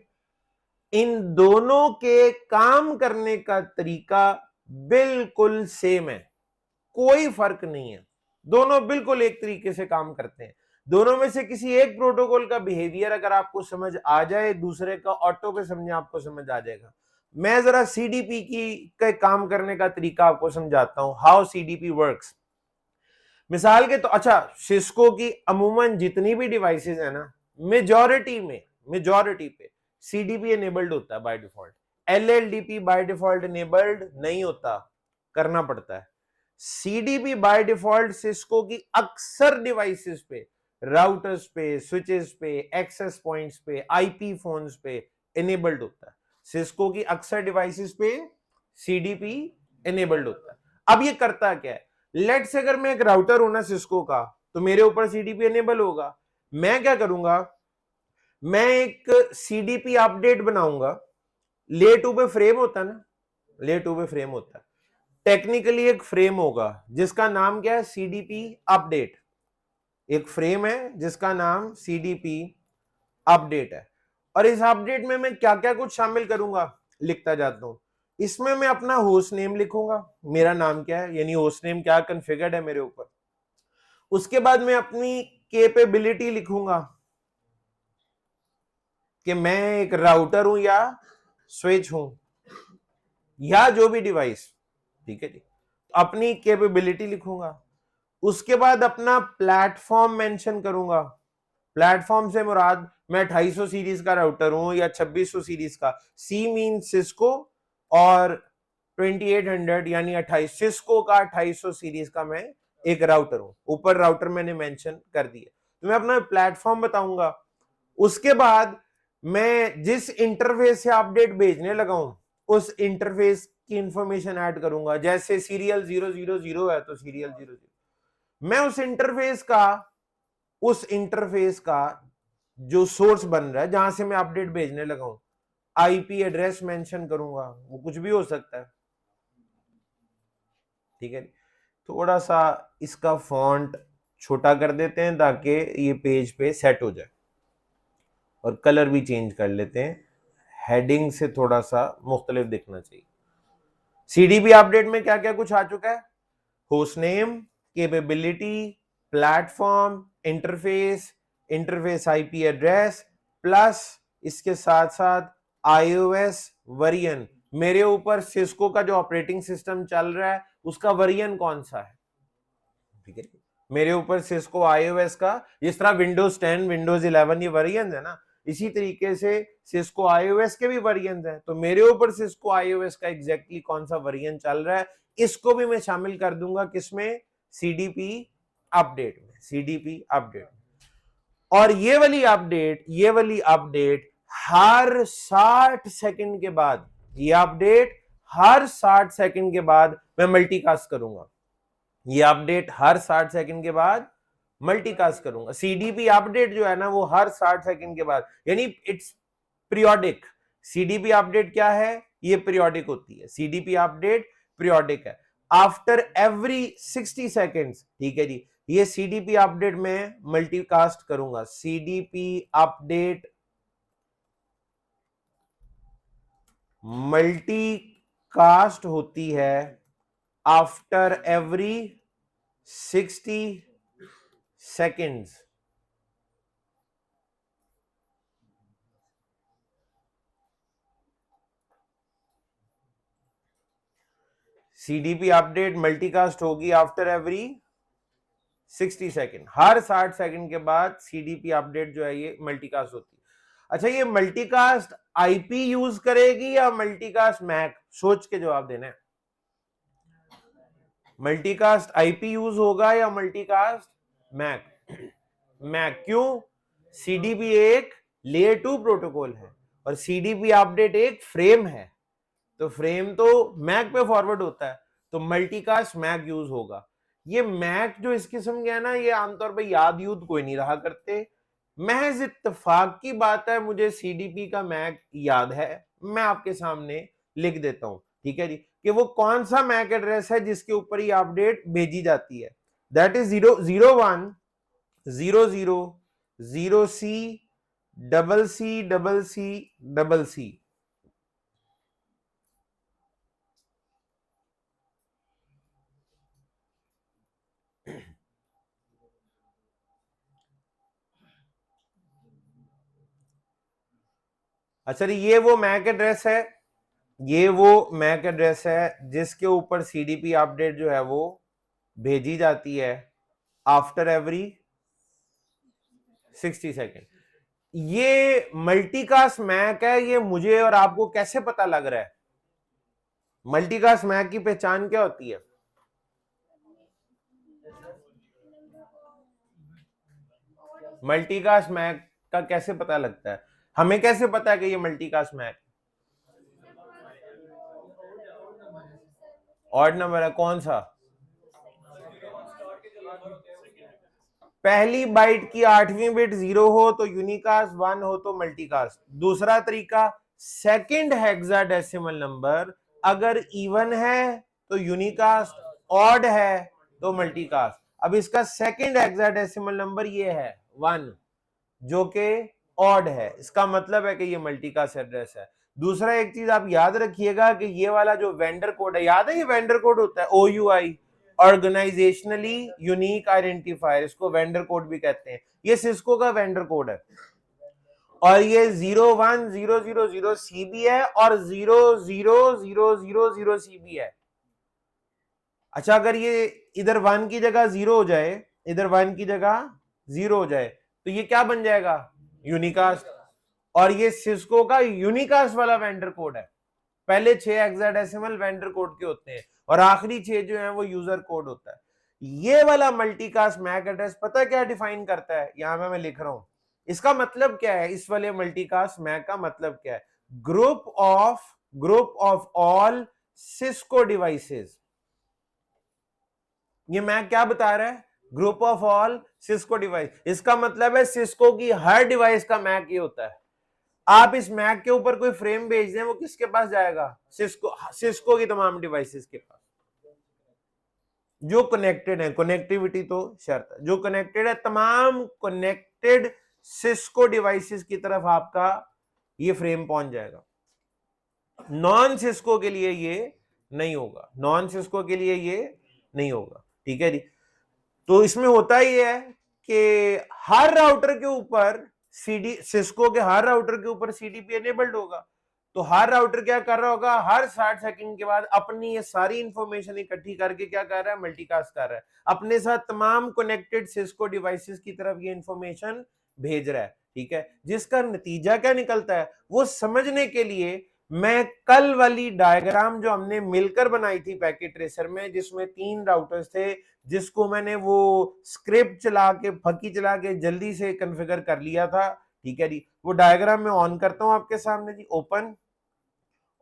इन दोनों के काम करने का तरीका बिल्कुल सेम है, कोई फर्क नहीं है, दोनों बिल्कुल एक तरीके से काम करते हैं। दोनों में से किसी एक प्रोटोकॉल का बिहेवियर अगर आपको समझ आ जाए, दूसरे का ऑटो पे समझे आपको समझ आ जाएगा। मैं जरा सीडीपी की का काम करने का तरीका आपको समझाता हूं, हाउ सीडीपी वर्क्स। मिसाल के तो अच्छा, सिस्को की अमूमन जितनी भी डिवाइसेस है ना, मेजॉरिटी पे सीडीपी एनेबल्ड होता है by default. LLDP by default enabled नहीं होता, करना पड़ता है। सीडीपी बाय डिफॉल्ट सिस्को की अक्सर डिवाइसेस पे, राउटर्स पे, स्विचेस पे, एक्सेस पॉइंट्स पे, आईपी फोन्स पे एनेबल्ड होता है। सिस्को की अक्सर डिवाइसेस पे सीडीपी एनेबल्ड होता है। अब ये करता क्या है, लेट्स से अगर मैं एक राउटर हूं ना सिस्को का, तो मेरे ऊपर सीडीपी एनेबल होगा। मैं क्या करूंगा, मैं एक सीडीपी अपडेट बनाऊंगा। लेयर 2 पे फ्रेम होता है ना, लेयर 2 पे फ्रेम होता है, टेक्निकली एक फ्रेम होगा जिसका नाम क्या है, सीडीपी अपडेट। एक फ्रेम है जिसका नाम सीडीपी अपडेट है। और इस अपडेट में मैं क्या क्या कुछ शामिल करूंगा, लिखता जाता हूं। इसमें मैं अपना होस्ट नेम लिखूंगा, मेरा नाम क्या है, यानी होस्ट नेम क्या कॉन्फ़िगर्ड है मेरे ऊपर। उसके बाद मैं अपनी कैपेबिलिटी लिखूंगा कि मैं एक राउटर हूं या स्विच हूं या जो भी डिवाइस, ठीक है जी। अपनी कैपेबिलिटी लिखूंगा। उसके बाद अपना प्लेटफॉर्म मेंशन करूंगा। प्लेटफॉर्म से मुराद मैं 2800 सीरीज का राउटर हूं या 2600 सीरीज का। सी मीन सिस्को, और 2800 यानी 28 सिस्को का 2800 सीरीज का मैं एक राउटर हूं। ऊपर राउटर मैंने मेंशन कर दिया, तो मैं अपना प्लेटफॉर्म बताऊंगा। उसके बाद मैं जिस इंटरफेस से अपडेट भेजने लगा हूं, उस इंटरफेस की इंफॉर्मेशन ऐड करूंगा। जैसे सीरियल 000 है तो सीरियल 00, मैं उस इंटरफेस का जो सोर्स बन रहा है, जहां से मैं अपडेट भेजने लगा हूं, आईपी एड्रेस मेंशन करूंगा। वो कुछ भी हो सकता है, ठीक है। थोड़ा सा इसका फॉन्ट छोटा कर देते हैं ताकि ये पेज पे सेट हो जाए, और कलर भी चेंज कर लेते हैं, हेडिंग से थोड़ा सा मुख्तलिफ दिखना चाहिए। सीडीपी अपडेट में क्या क्या कुछ आ चुका है, host name, capability, platform, interface, interface IP address, plus इसके साथ साथ आईओएस वर्जन। मेरे ऊपर सिस्को का जो ऑपरेटिंग सिस्टम चल रहा है उसका वर्जन कौन सा है, ठीक है। मेरे ऊपर सिस्को आईओएस का, जिस तरह विंडोज 10 विंडोज 11 ये वर्जन है ना, इसी तरीके से सिस्को आईओएस के भी वर्जन हैं। तो मेरे ऊपर सिस्को आईओएस का एग्जैक्टली कौन सा वर्जन चल रहा है, इसको भी मैं शामिल कर दूंगा किसमें, सीडीपी अपडेट में, सीडीपी अपडेट। और ये वाली अपडेट हर 60 सेकंड के बाद, ये अपडेट हर 60 सेकंड के बाद मैं मल्टीकास्ट करूंगा। ये अपडेट हर 60 सेकंड के बाद मल्टीकास्ट करूंगा। सीडीपी अपडेट जो है ना, वो हर 60 सेकंड के बाद, यानी इट्स पीरियोडिक। सीडीपी अपडेट क्या है, ये पीरियोडिक होती है। सीडीपी अपडेट पीरियोडिक है, आफ्टर एवरी 60 सेकंड्स, ठीक है जी। ये सीडीपी अपडेट में मल्टीकास्ट करूंगा। सीडीपी अपडेट मल्टीकास्ट होती है after every 60 seconds। CDP update multicast होगी आफ्टर एवरी 60 सेकंड। हर 60 सेकंड के बाद सीडीपी अपडेट जो है ये मल्टीकास्ट होती है। अच्छा, ये मल्टीकास्ट आईपी यूज करेगी या मल्टीकास्ट मैक, सोच के जवाब देना है। मल्टीकास्ट आईपी यूज होगा या मल्टीकास्ट मैक। मैक क्यों, सीडीपी एक लेयर 2 प्रोटोकॉल है और सीडीपी अपडेट एक फ्रेम है, तो फ्रेम तो मैक पे फॉरवर्ड होता है, तो मल्टीकास्ट मैक यूज होगा। ये मैक जो इस किस्म के है ना, ये आमतौर पे याद यूद कोई नहीं रहा करते। महज इत्तेफाक की बात है, मुझे सीडीपी का मैक याद है, मैं आपके सामने लिख देता हूं, ठीक है जी, कि वो कौन सा मैक एड्रेस है जिसके ऊपर ये अपडेट भेजी जाती है। That is 00100C CC CC। अच्छा, ये वो मैक एड्रेस है, ये वो मैक एड्रेस है जिसके ऊपर सीडीपी अपडेट जो है वो भेजी जाती है आफ्टर एवरी 60 सेकेंड। ये मल्टीकास्ट मैक है, ये मुझे और आपको कैसे पता लग रहा है, मल्टीकास्ट मैक की पहचान क्या होती है। मल्टीकास्ट मैक का कैसे पता लगता है, हमें कैसे पता है कि ये मल्टीकास्ट मैक ऑड नंबर है, कौन सा, पहली बाइट की 8वीं बिट 0 हो तो यूनिकास्ट, 1 हो तो मल्टीकास्ट। दूसरा तरीका, सेकंड हेक्साडेसिमल नंबर अगर इवन है तो यूनिकास्ट, ऑड है तो मल्टीकास्ट। अब इसका सेकंड हेक्साडेसिमल नंबर ये है 1, जो कि ऑड है, इसका मतलब है कि ये मल्टीकास्ट एड्रेस है। दूसरा एक चीज आप याद रखिएगा कि ये वाला जो वेंडर कोड है, याद है ये वेंडर कोड होता है OUI, ऑर्गेनाइजेशनली यूनिक आइडेंटिफायर, इसको वेंडर कोड भी कहते हैं। ये सिस्को का वेंडर कोड है और ये 01000 CB है और 00000 CB है। अच्छा, अगर ये इधर 1 की जगह 0 हो जाए, इधर 1 की जगह 0 हो जाए तो ये क्या बन जाएगा? यूनिकास्ट। और ये सिस्को का यूनिकास्ट वाला वेंडर कोड है। पहले 6 हेक्साडेसिमल वेंडर कोड के होते हैं और आखिरी 6 जो है वो यूजर कोड होता है। ये वाला मल्टीकास्ट मैक एड्रेस पता है क्या डिफाइन करता है? यहां पे मैं लिख रहा हूं, इसका मतलब क्या है? इस वाले मल्टीकास्ट मैक का मतलब क्या है? Group of all Cisco devices. ये मैक क्या बता रहा है? Group of all Cisco device. इसका मतलब है सिस्को की हर डिवाइस का मैक ये होता है। आप इस मैक के ऊपर कोई फ्रेम भेज दें, वो किसके पास जाएगा? सिस्को की तमाम डिवाइसेस के पास जो कनेक्टेड है। कनेक्टिविटी तो शर्त है, जो कनेक्टेड है तमाम कनेक्टेड सिस्को डिवाइसेस की तरफ आपका ये फ्रेम पहुंच जाएगा। नॉन सिस्को के लिए ये नहीं होगा, नॉन सिस्को के लिए ये नहीं होगा। ठीक है जी। तो इसमें होता ही है कि हर राउटर के ऊपर सिस्को के हर राउटर के ऊपर CDP एनेबल्ड होगा। तो हर राउटर क्या कर रहा होगा? हर 60 सेकंड के बाद अपनी ये सारी इंफॉर्मेशन इकट्ठी करके क्या कर रहा है? मल्टीकास्ट कर रहा है, अपने साथ तमाम कनेक्टेड सिस्को डिवाइसेस की तरफ ये इंफॉर्मेशन भेज रहा है। ठीक है, जिसका नतीजा क्या निकलता है वो समझने के लिए मैं कल वाली डायग्राम जो हमने मिलकर बनाई थी पैकेट ट्रेसर में, जिसमें 3 राउटर्स थे, जिसको मैंने वो स्क्रिप्ट चला के फकी चला के जल्दी से कॉन्फ़िगर कर लिया था। ठीक है जी, वो डायग्राम मैं ऑन करता हूं आपके सामने जी, ओपन।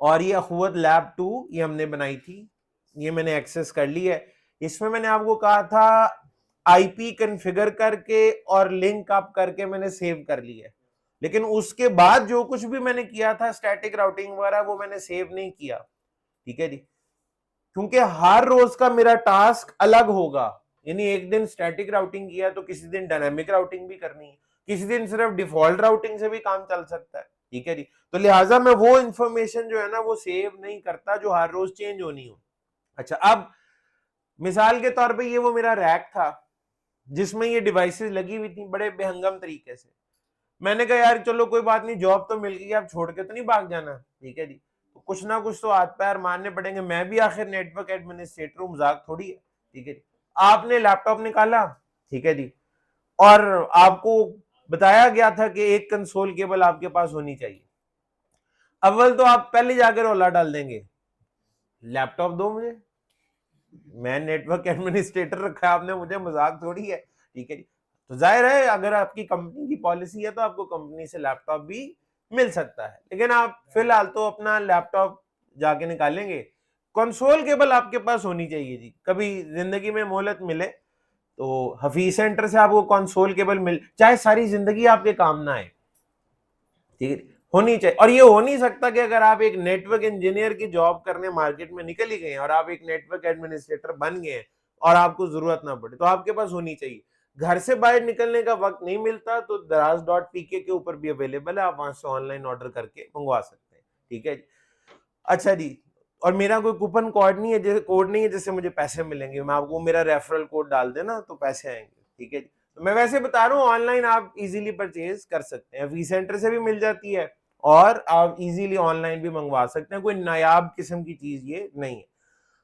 और ये अखुवत लैब 2 ये हमने बनाई थी, ये मैंने एक्सेस कर ली है। इसमें मैंने आपको कहा था IP कॉन्फ़िगर करके और लिंक अप करके मैंने सेव कर ली है, लेकिन उसके बाद जो कुछ भी मैंने किया था स्टैटिक राउटिंग वगैरह वो मैंने सेव नहीं किया। ठीक है जी, क्योंकि हर रोज का मेरा टास्क अलग होगा। यानी एक दिन स्टैटिक राउटिंग किया तो किसी दिन डायनामिक राउटिंग भी करनी है, किसी दिन सिर्फ डिफॉल्ट राउटिंग से भी काम चल सकता है। ठीक है जी, तो लिहाजा मैं वो इंफॉर्मेशन जो है ना वो सेव नहीं करता जो हर रोज चेंज होनी हो। अच्छा, अब मिसाल के तौर पे ये वो मेरा रैक था जिसमें ये डिवाइसेस लगी हुई थी बड़े बेहंगम तरीके से। मैंने कहा यार चलो कोई बात नहीं, जॉब तो मिल गई, आप छोड़ के तो नहीं भाग जाना। ठीक है जी, तो कुछ ना कुछ तो हाथ पैर मारने पड़ेंगे, मैं भी आखिर नेटवर्क एडमिनिस्ट्रेटर हूं, मजाक थोड़ी है। ठीक है जी, आपने लैपटॉप निकाला, ठीक है जी, और आपको बताया गया था कि एक कंसोल केबल आपके पास होनी चाहिए। अव्वल तो आप पहले जाकर रौला डाल देंगे, लैपटॉप दो मुझे, मैं नेटवर्क एडमिनिस्ट्रेटर रखा है आपने मुझे, मजाक थोड़ी है। ठीक है जी, तो जाहिर है अगर आपकी कंपनी की पॉलिसी है तो आपको कंपनी से लैपटॉप भी मिल सकता है, लेकिन आप फिलहाल तो अपना लैपटॉप जाके निकालेंगे। कंसोल केबल आपके पास होनी चाहिए जी, कभी जिंदगी में मोहलत मिले तो हफीज सेंटर से आपको कंसोल केबल मिल, चाहे सारी जिंदगी आपके काम ना आए। ठीक है, होनी चाहिए। और ये हो नहीं सकता कि अगर आप एक नेटवर्क इंजीनियर की जॉब करने मार्केट में निकल ही गए और आप एक नेटवर्क एडमिनिस्ट्रेटर बन गए और आपको जरूरत ना पड़े, तो आपके पास होनी चाहिए। घर से बाहर निकलने का वक्त नहीं मिलता तो दराज.pk के ऊपर भी अवेलेबल है, आप वहां से ऑनलाइन ऑर्डर करके मंगवा सकते हैं। ठीक है जी, अच्छा जी, और मेरा कोई कूपन कोड नहीं है, जैसे कोड नहीं है जिससे मुझे पैसे मिलेंगे, मैं आपको मेरा रेफरल कोड डाल देना तो पैसे आएंगे। ठीक है जी, तो मैं वैसे बता रहा हूँ ऑनलाइन आप इजीली परचेज कर सकते हैं, वी सेंटर से भी मिल जाती है और आप इजीली ऑनलाइन भी मंगवा सकते हैं, कोई नायाब किस्म की चीज ये नहीं है।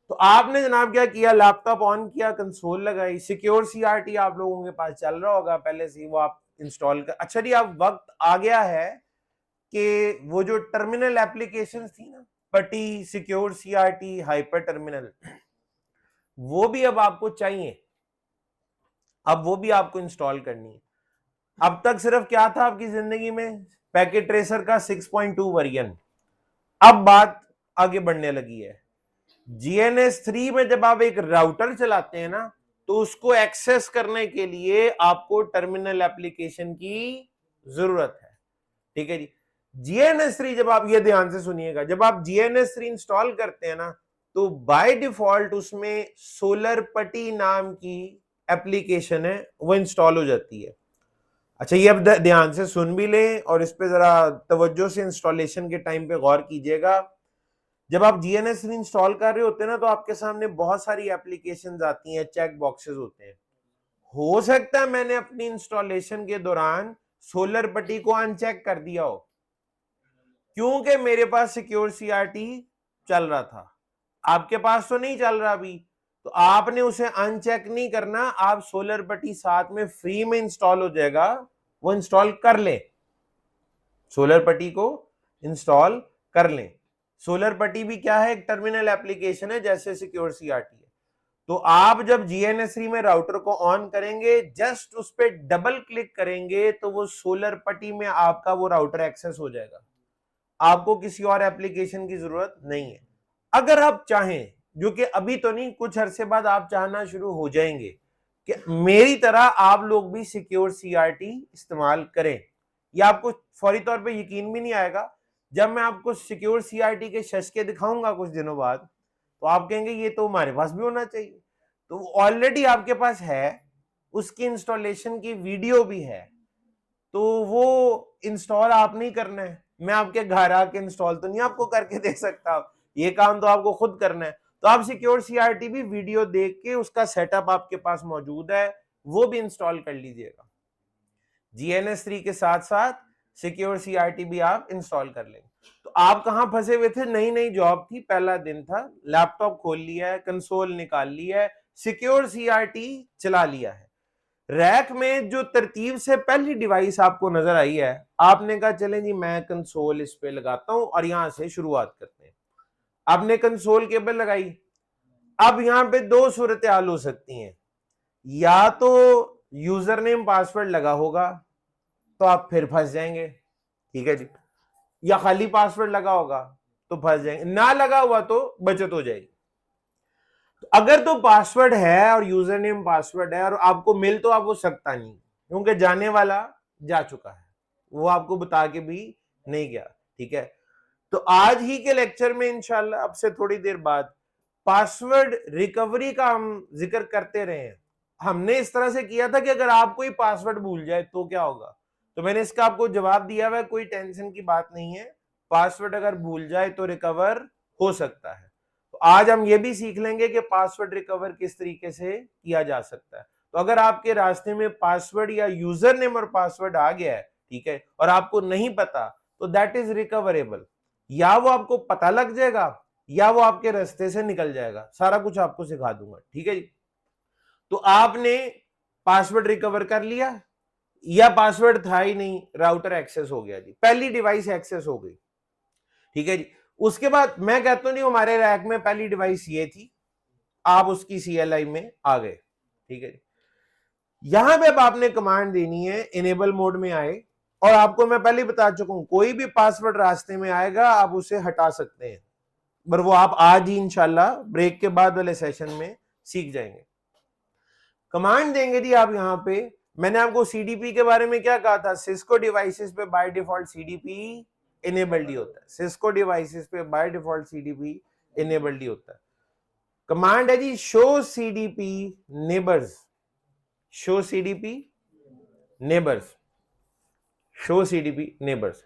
तो आपने जनाब क्या किया, लैपटॉप ऑन किया, कंसोल लगाई, सिक्योर CRT आप लोगों के पास चल रहा होगा पहले से, वो आप इंस्टॉल कर। अच्छा जी, अब वक्त आ गया है कि वो जो टर्मिनल एप्लीकेशन थी ना, पटी, सिक्योर CRT, हाइपर टर्मिनल, वो भी अब आपको चाहिए, अब वो भी आपको इंस्टॉल करनी है। अब तक सिर्फ क्या था आपकी जिंदगी में, पैकेट ट्रेसर का 6.2 वर्जन। अब बात आगे बढ़ने लगी है, GNS 3 में जब आप एक राउटर चलाते हैं ना तो उसको एक्सेस करने के लिए आपको टर्मिनल एप्लीकेशन की जरूरत है। ठीक है जी। GNS3 जब आप ये ध्यान से सुनिएगा, जब आप GNS3 इंस्टॉल करते हैं ना, तो बाय डिफॉल्ट उसमें सोलर पटी नाम की एप्लीकेशन है वो इंस्टॉल हो जाती है। अच्छा, ये अब ध्यान से सुन भी लें और इस पे जरा तवज्जो से इंस्टॉलेशन के टाइम पे गौर कीजिएगा। जब आप GNS3 इंस्टॉल कर रहे होते हैं ना, तो आपके सामने बहुत सारी एप्लीकेशंस आती हैं, चेक बॉक्सेस होते हैं। हो सकता है मैंने अपनी इंस्टॉलेशन के दौरान सोलर पट्टी को अनचेक कर दिया हो, क्योंकि मेरे पास सिक्योर CRT चल रहा था। आपके पास तो नहीं चल रहा अभी, तो आपने उसे अनचेक नहीं करना, आप सोलर पट्टी साथ में फ्री में इंस्टॉल हो जाएगा, वो इंस्टॉल कर लें, सोलर पट्टी को इंस्टॉल कर लें। सोलर पट्टी भी क्या है, एक टर्मिनल एप्लीकेशन है जैसे सिक्योर CRT है। तो आप जब GNS3 में राउटर को ऑन करेंगे, जस्ट उस पर डबल क्लिक करेंगे तो वो सोलर पट्टी में आपका वो राउटर एक्सेस हो जाएगा। आपको किसी और एप्लीकेशन की जरूरत नहीं है। अगर आप चाहें, जो कि अभी तो नहीं, कुछ अरसे बाद आप चाहना शुरू हो जाएंगे कि मेरी तरह आप लोग भी सिक्योर CRT इस्तेमाल करें, या आपको फौरी तौर पे यकीन भी नहीं आएगा। जब मैं आपको सिक्योर CRT के शस्के दिखाऊंगा कुछ दिनों बाद, तो आप कहेंगे ये तो हमारे पास भी होना चाहिए। तो ऑलरेडी आपके पास है, उसकी इंस्टॉलेशन की वीडियो भी है, तो वो इंस्टॉल आप नहीं करना है, मैं आपके घर आके इंस्टॉल तो नहीं आपको करके दे सकता, ये काम तो आपको खुद करना है। तो आप सिक्योर CRT भी वीडियो देख के, उसका सेटअप आपके पास मौजूद है, वो भी इंस्टॉल कर लीजिएगा। GNS3 के साथ साथ सिक्योर CRT भी आप इंस्टॉल कर लेंगे। तो आप कहां फंसे हुए थे, नई नई जॉब थी, पहला दिन था, लैपटॉप खोल लिया है, कंसोल निकाल लिया है, सिक्योर CRT चला लिया है। रैक में जो तरतीब से पहली डिवाइस आपको नजर आई है, आपने कहा चलें जी मैं कंसोल इस पे लगाता हूं और यहां से शुरुआत करते हैं। आपने कंसोल केबल लगाई। अब यहां पे दो सूरत हाल हो सकती हैं, या तो यूजर नेम पासवर्ड लगा होगा तो आप फिर फंस जाएंगे, ठीक है जी, या खाली पासवर्ड लगा होगा तो फंस जाएंगे, ना लगा हुआ तो बचत हो जाएगी। तो अगर तो पासवर्ड है और यूजर नेम पासवर्ड है और आपको मिल तो आप वो सकता नहीं, क्योंकि जाने वाला जा चुका है, वो आपको बता के भी नहीं गया, ठीक है। तो आज ही के लेक्चर में इंशाल्लाह अब से थोड़ी देर बाद पासवर्ड रिकवरी का हम जिक्र करते रहे हैं। हमने इस तरह से किया था कि अगर आप कोई पासवर्ड भूल जाए तो क्या होगा, तो मैंने इसका आपको जवाब दिया हुआ है, कोई टेंशन की बात नहीं है, पासवर्ड अगर भूल जाए तो रिकवर हो सकता है। तो आज हम ये भी सीख लेंगे कि पासवर्ड रिकवर किस तरीके से किया जा सकता है। तो अगर आपके रास्ते में पासवर्ड या यूजर नेम और पासवर्ड आ गया है, ठीक है, और आपको नहीं पता, तो दैट इज रिकवरेबल। या वो आपको पता लग जाएगा या वो आपके रास्ते से निकल जाएगा, सारा कुछ आपको सिखा दूंगा, ठीक है जी। तो आपने पासवर्ड रिकवर कर लिया, या पासवर्ड था ही नहीं, राउटर एक्सेस हो गया जी, पहली डिवाइस एक्सेस हो गई, ठीक है जी। उसके बाद मैं कहता हूं नहीं, हमारे रैक में पहली डिवाइस ये थी, आप उसकी CLI में आ गए, ठीक है जी। यहां पे अब आपने कमांड देनी है, इनेबल मोड में आए, और आपको मैं पहले बता चुका हूं, कोई भी पासवर्ड रास्ते में आएगा आप उसे हटा सकते हैं, पर वो आप आज ही इंशाल्लाह ब्रेक के बाद वाले सेशन में सीख जाएंगे। कमांड देंगे जी आप यहां पे, मैंने आपको CDP के बारे में क्या कहा था, सिस्को डिवाइसेस पे बाय डिफॉल्ट CDP इनेबल्ड ही होता है, सिस्को डिवाइसेस पे बाय डिफॉल्ट CDP इनेबल्ड ही होता है। कमांड है जी show CDP neighbours, show CDP neighbours, show CDP neighbours.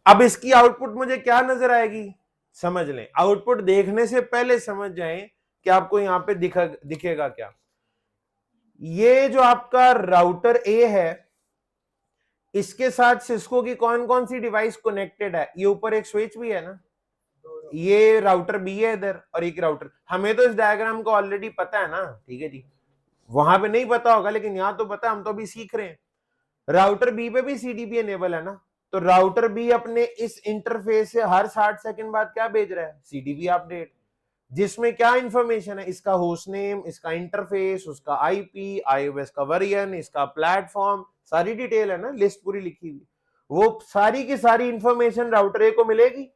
अब इसकी आउटपुट मुझे क्या नजर आएगी, समझ लें, आउटपुट देखने से पहले समझ जाएं कि आपको यहां पे दिखेगा क्या। ये जो आपका राउटर A है, इसके साथ सिस्को की कौन कौन सी डिवाइस कनेक्टेड है, ये ऊपर एक स्विच भी है ना, ये राउटर B है इधर, और एक राउटर, हमें तो इस डायग्राम को ऑलरेडी पता है ना, ठीक है जी, वहां पे नहीं पता होगा लेकिन यहां तो पता, हम तो अभी सीख रहे हैं। राउटर B पे भी CDP एनेबल है ना, तो राउटर B अपने इस इंटरफेस से हर 60 सेकंड बाद क्या भेज रहा है, CDP अपडेट, जिसमें क्या इंफॉर्मेशन है, इसका होस्ट नेम, इसका इंटरफेस, उसका IP, iOS का वर्जन, इसका प्लेटफॉर्म, सारी डिटेल है ना, लिस्ट पूरी लिखी हुई, वो सारी की सारी इंफॉर्मेशन राउटर A को मिलेगी।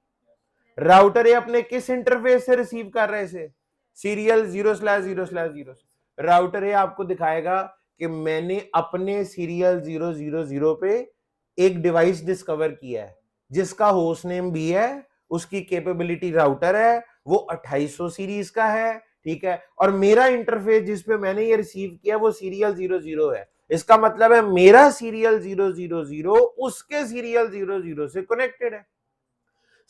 राउटर A अपने किस इंटरफेस से रिसीव कर रहे से, सीरियल 0/0/0, राउटर ए आपको दिखाएगा कि मैंने अपने सीरियल 000 पे एक डिवाइस डिस्कवर किया है जिसका होस्ट नेम भी है, उसकी कैपेबिलिटी राउटर है, वो 2800 सीरीज का है, ठीक है, और मेरा इंटरफेस जिसपे मैंने ये रिसीव किया वो सीरियल 00 है। इसका मतलब है मेरा सीरियल 000 उसके सीरियल 00 से कनेक्टेड है।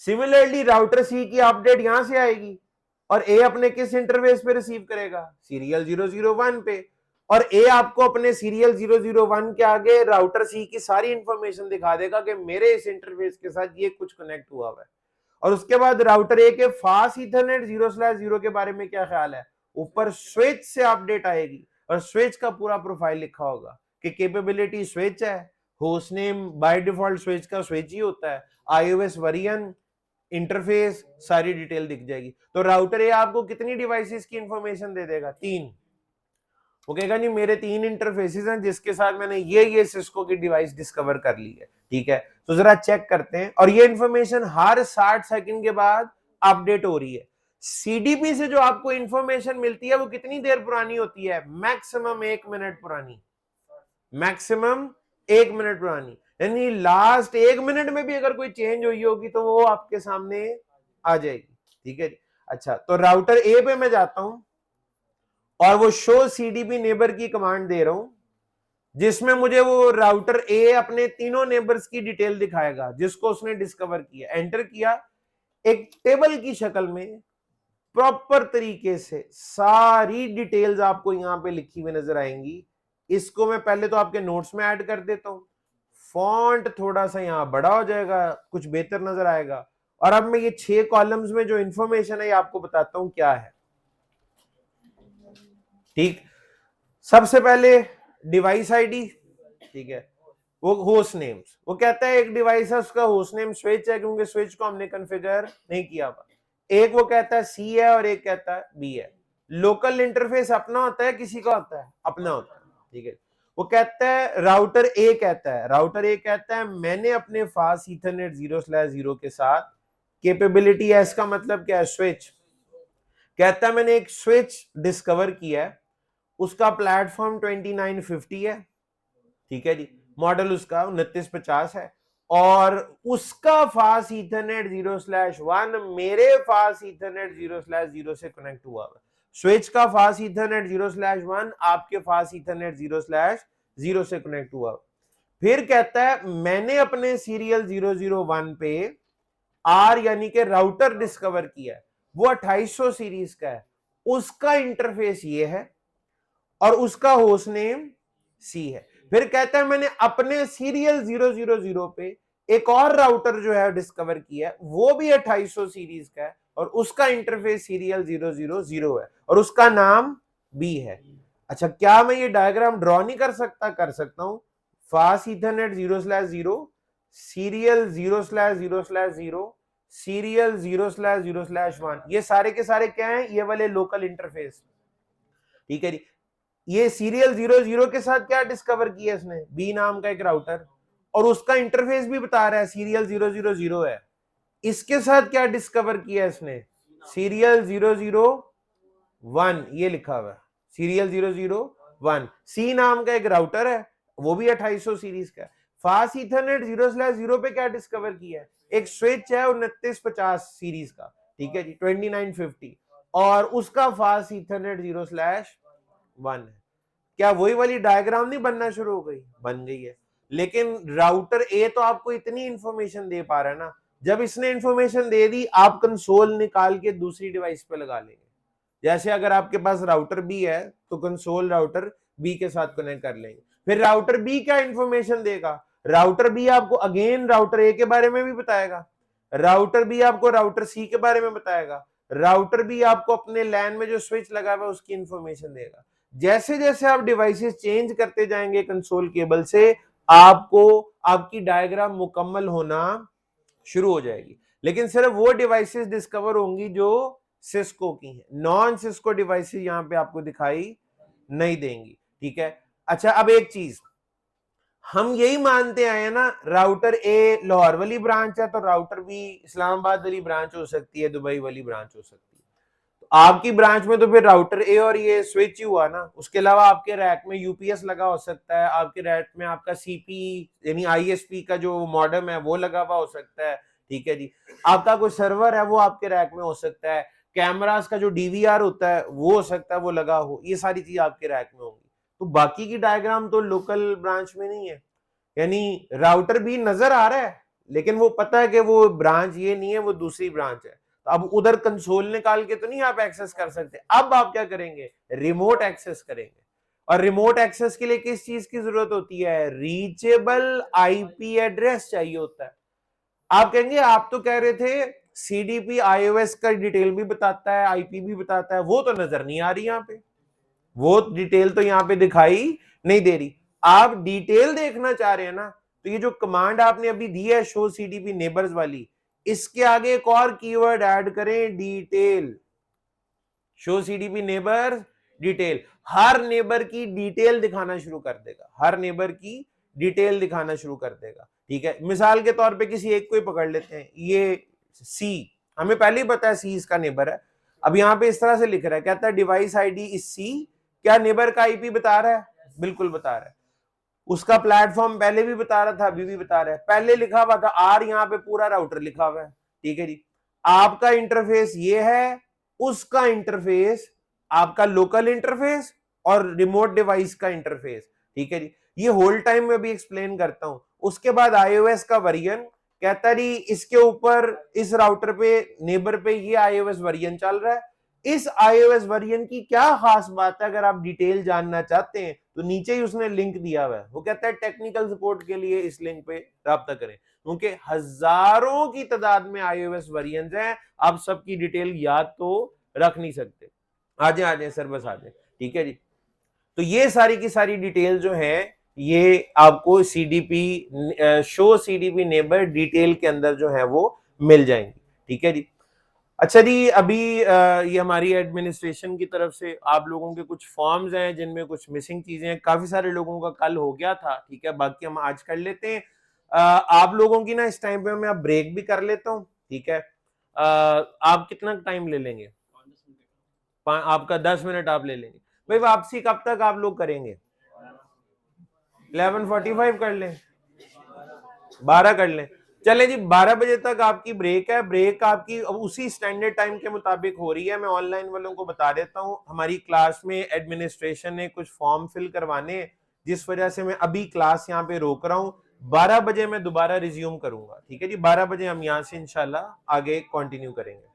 सिमिलरली राउटर सी की अपडेट यहां से आएगी और ए अपने किस इंटरफेस पे रिसीव करेगा, सीरियल 001 पे, और ए आपको अपने सीरियल 001 के आगे राउटर सी की सारी इंफॉर्मेशन दिखा देगा कि मेरे इस इंटरफेस के साथ ये कुछ कनेक्ट हुआ है। और उसके बाद राउटर ए के फास्ट ईथरनेट 0/0 के बारे में क्या ख्याल है, ऊपर स्विच से अपडेट आएगी और स्विच का पूरा प्रोफाइल लिखा होगा कि कैपेबिलिटी स्विच है, host name by default switch का स्विच ही होता है, iOS वर्जन, इंटरफेस, सारी डिटेल दिख जाएगी। तो राउटर ये आपको कितनी डिवाइसेस की इंफॉर्मेशन दे देगा, 3। वो कहेगा नहीं मेरे 3 इंटरफेसेस हैं जिसके साथ मैंने ये सिस्को की डिवाइस डिस्कवर कर ली है, ठीक है। तो जरा चेक करते हैं, और ये इंफॉर्मेशन हर 60 सेकंड के बाद अपडेट हो रही है। सीडीपी से जो आपको इंफॉर्मेशन मिलती है वो कितनी देर पुरानी होती है, मैक्सिमम 1 मिनट पुरानी, मैक्सिमम 1 मिनट पुरानी, यानी लास्ट 1 मिनट में भी अगर कोई चेंज हुई होगी तो वो आपके सामने आ जाएगी, ठीक है। अच्छा, तो राउटर ए पे मैं जाता हूं और वो शो सीडीपी नेबर की कमांड दे रहा हूं जिसमें मुझे वो राउटर ए अपने तीनों नेबर्स की डिटेल दिखाएगा जिसको उसने डिस्कवर किया, एंटर किया, एक टेबल की शक्ल में प्रॉपर तरीके से सारी डिटेल्स आपको यहां पे लिखी हुई नजर आएंगी। इसको मैं पहले तो आपके नोट्स में ऐड कर देता हूं, फॉन्ट थोड़ा सा यहां बड़ा हो जाएगा, कुछ बेहतर नजर आएगा। और अब मैं ये 6 कॉलम्स में जो इंफॉर्मेशन है ये आपको बताता हूं क्या है, ठीक। सबसे पहले डिवाइस आईडी, ठीक है, वो होस्ट नेम्स, वो कहता है एक डिवाइस है उसका होस्ट नेम स्विच है क्योंकि स्विच को हमने कॉन्फ़िगर नहीं किया हुआ। एक वो कहता है सी है और एक कहता है बी है। लोकल इंटरफेस अपना होता है, किसी का होता है, अपना होता है, ठीक है। वो कहता है राउटर ए कहता है मैंने अपने फास्ट ईथरनेट 0/0 के साथ कैपेबिलिटी है, इसका मतलब क्या है, स्विच, कहता है मैंने एक स्विच डिस्कवर किया है, उसका प्लेटफॉर्म 2950 है, ठीक है जी, मॉडल उसका 2950 है, और उसका फास्ट ईथरनेट 0/1 मेरे फास्ट ईथरनेट 0/0 से कनेक्ट हुआ है। स्विच का फास्ट ईथरनेट 0/1 आपके फास्ट ईथरनेट 0/0 से कनेक्ट हुआ। फिर कहता है मैंने अपने सीरियल 001 पे आर यानी कि राउटर डिस्कवर किया है, वो 2800 सीरीज का है, उसका इंटरफेस ये है और उसका होस्ट नेम सी है। फिर कहता है मैंने अपने सीरियल 000 पे एक और राउटर जो है डिस्कवर किया है, वो भी 2800 सीरीज का है और उसका इंटरफेस सीरियल 000 है और उसका नाम बी है। अच्छा, क्या मैं ये डायग्राम ड्रॉ नहीं कर सकता, कर सकता हूं। फास्ट ईथरनेट 0/0, सीरियल 0/0/0, सीरियल 0/0/1, ये सारे के सारे क्या हैं, ये वाले लोकल इंटरफेस, ठीक है जी। ये सीरियल 00 के साथ क्या डिस्कवर किया इसने, बी नाम का एक राउटर, और उसका इंटरफेस भी बता रहा है सीरियल 000 है। इसके साथ क्या डिस्कवर किया इसने, सीरियल 001, ये लिखा हुआ है सीरियल 001। सी नाम का एक राउटर है, वो भी 2800 सीरीज का है। फास्ट ईथरनेट 0/0 पे क्या डिस्कवर किया है, एक स्विच है 2950 सीरीज का, ठीक है जी, 2950, और उसका फास्ट ईथरनेट 0/1 है। क्या वही वाली डायग्राम नहीं बनना शुरू हो गई, बन गई है। लेकिन राउटर ए तो आपको इतनी इंफॉर्मेशन दे पा रहा है ना, जब इसने इंफॉर्मेशन दे दी आप कंसोल निकाल के दूसरी डिवाइस पे लगा लेंगे। जैसे अगर आपके पास राउटर बी है तो कंसोल राउटर बी के साथ कनेक्ट कर लेंगे। फिर राउटर बी क्या इंफॉर्मेशन देगा, राउटर बी आपको अगेन राउटर ए के बारे में भी बताएगा, राउटर बी आपको राउटर सी के बारे में बताएगा, राउटर बी आपको अपने लैन में जो स्विच लगा हुआ है उसकी इंफॉर्मेशन देगा। जैसे जैसे आप डिवाइसेस चेंज करते जाएंगे कंसोल केबल से, आपको आपकी डायग्राम मुकम्मल होना शुरू हो जाएगी। लेकिन सिर्फ वो डिवाइसेस डिस्कवर होंगी जो सिस्को की हैं, नॉन सिस्को डिवाइसेस यहां पे आपको दिखाई नहीं देंगी, ठीक है। अच्छा, अब एक चीज हम यही मानते आए हैं ना, राउटर ए लाहौर वाली ब्रांच है तो राउटर बी इस्लामाबाद वाली ब्रांच हो सकती है, दुबई वाली ब्रांच हो सकती है। आपकी ब्रांच में तो फिर राउटर ए और ये स्विच ही हुआ ना, उसके अलावा आपके रैक में यूपीएस लगा हो सकता है, आपके रैक में आपका सीपी यानी आईएसपी का जो मॉडेम है वो लगा हुआ हो सकता है, ठीक है जी। आपका कोई सर्वर है वो आपके रैक में हो सकता है, कैमरास का जो डीवीआर होता है वो हो सकता है वो लगा हो, ये सारी चीज आपके रैक में होंगी। तो बाकी की डायग्राम तो लोकल ब्रांच में नहीं है, यानी राउटर भी नजर आ रहा है लेकिन वो पता है कि वो ब्रांच ये नहीं है, वो दूसरी ब्रांच है। तो अब उधर कंसोल निकाल के तो नहीं आप एक्सेस कर सकते, अब आप क्या करेंगे, रिमोट एक्सेस करेंगे। और रिमोट एक्सेस के लिए किस चीज की जरूरत होती है, रीचेबल आईपी एड्रेस चाहिए होता है। आप कहेंगे आप तो कह रहे थे सीडीपी आईओएस का डिटेल भी बताता है, आईपी भी बताता है, वो तो नजर नहीं आ रही यहां पे, वो डिटेल तो यहां पे दिखाई नहीं दे रही। आप डिटेल देखना चाह रहे हैं ना, तो ये जो कमांड आपने अभी दी है शो सीडीपी नेबर्स वाली, इसके आगे एक और कीवर्ड ऐड करें, detail. Show CDP neighbour detail, हर नेबर की डिटेल दिखाना शुरू कर देगा, हर नेबर की डिटेल दिखाना शुरू कर देगा, ठीक है। मिसाल के तौर पे किसी एक को ही पकड़ लेते हैं, ये सी, हमें पहले ही पता है सी इसका नेबर है। अब यहां पे इस तरह से लिख रहा है, कहता है डिवाइस आईडी इस सी, क्या नेबर का आईपी बता रहा है, बिल्कुल बता रहा है। उसका प्लेटफॉर्म पहले भी बता रहा था, अभी भी बता रहा है, पहले लिखा हुआ था आर, यहाँ पे पूरा राउटर लिखा हुआ है, ठीक है जी। आपका इंटरफेस ये है, उसका इंटरफेस आपका लोकल इंटरफेस और रिमोट डिवाइस का इंटरफेस, ठीक है जी। ये होल टाइम में भी एक्सप्लेन करता हूं। उसके बाद आईओएस का वर्जन, कहता रही इसके ऊपर इस राउटर पे नेबर पे ये आईओएस वर्जन चल रहा है, इस iOS वर्जन की क्या खास बात है, अगर आप डिटेल जानना चाहते हैं तो नीचे ही उसने लिंक दिया हुआ है, वो कहता है टेक्निकल सपोर्ट के लिए इस लिंक पे राब्ता करें, क्योंकि हजारों की तादाद में iOS वर्जन हैं, आप सबकी डिटेल याद तो रख नहीं सकते। आ जाए सर, बस आ जाए, ठीक है जी। तो ये सारी की सारी डिटेल जो है ये आपको CDP show CDP neighbour detail के अंदर जो है वो मिल जाएंगी, ठीक है जी। अच्छा जी, अभी ये हमारी एडमिनिस्ट्रेशन की तरफ से आप लोगों के कुछ फॉर्म्स हैं जिनमें कुछ मिसिंग चीजें हैं, काफी सारे लोगों का कल हो गया था, ठीक है, बाकी हम आज कर लेते हैं। आप लोगों की ना इस टाइम पे मैं ब्रेक भी कर लेता हूँ, ठीक है। आप कितना टाइम ले लेंगे, आपका 10 मिनट आप ले लेंगे। भाई वापसी कब तक आप लोग करेंगे, 11:45 कर लें, 12 कर लें, चले जी 12 बजे तक आपकी ब्रेक है। ब्रेक आपकी उसी स्टैंडर्ड टाइम के मुताबिक हो रही है। मैं ऑनलाइन वालों को बता देता हूं, हमारी क्लास में एडमिनिस्ट्रेशन ने कुछ फॉर्म फिल करवाने, जिस वजह से मैं अभी क्लास यहाँ पे रोक रहा हूं। 12 बजे मैं दोबारा रिज्यूम करूंगा, ठीक है जी। 12 बजे हम यहाँ से इंशाल्लाह आगे कंटिन्यू करेंगे।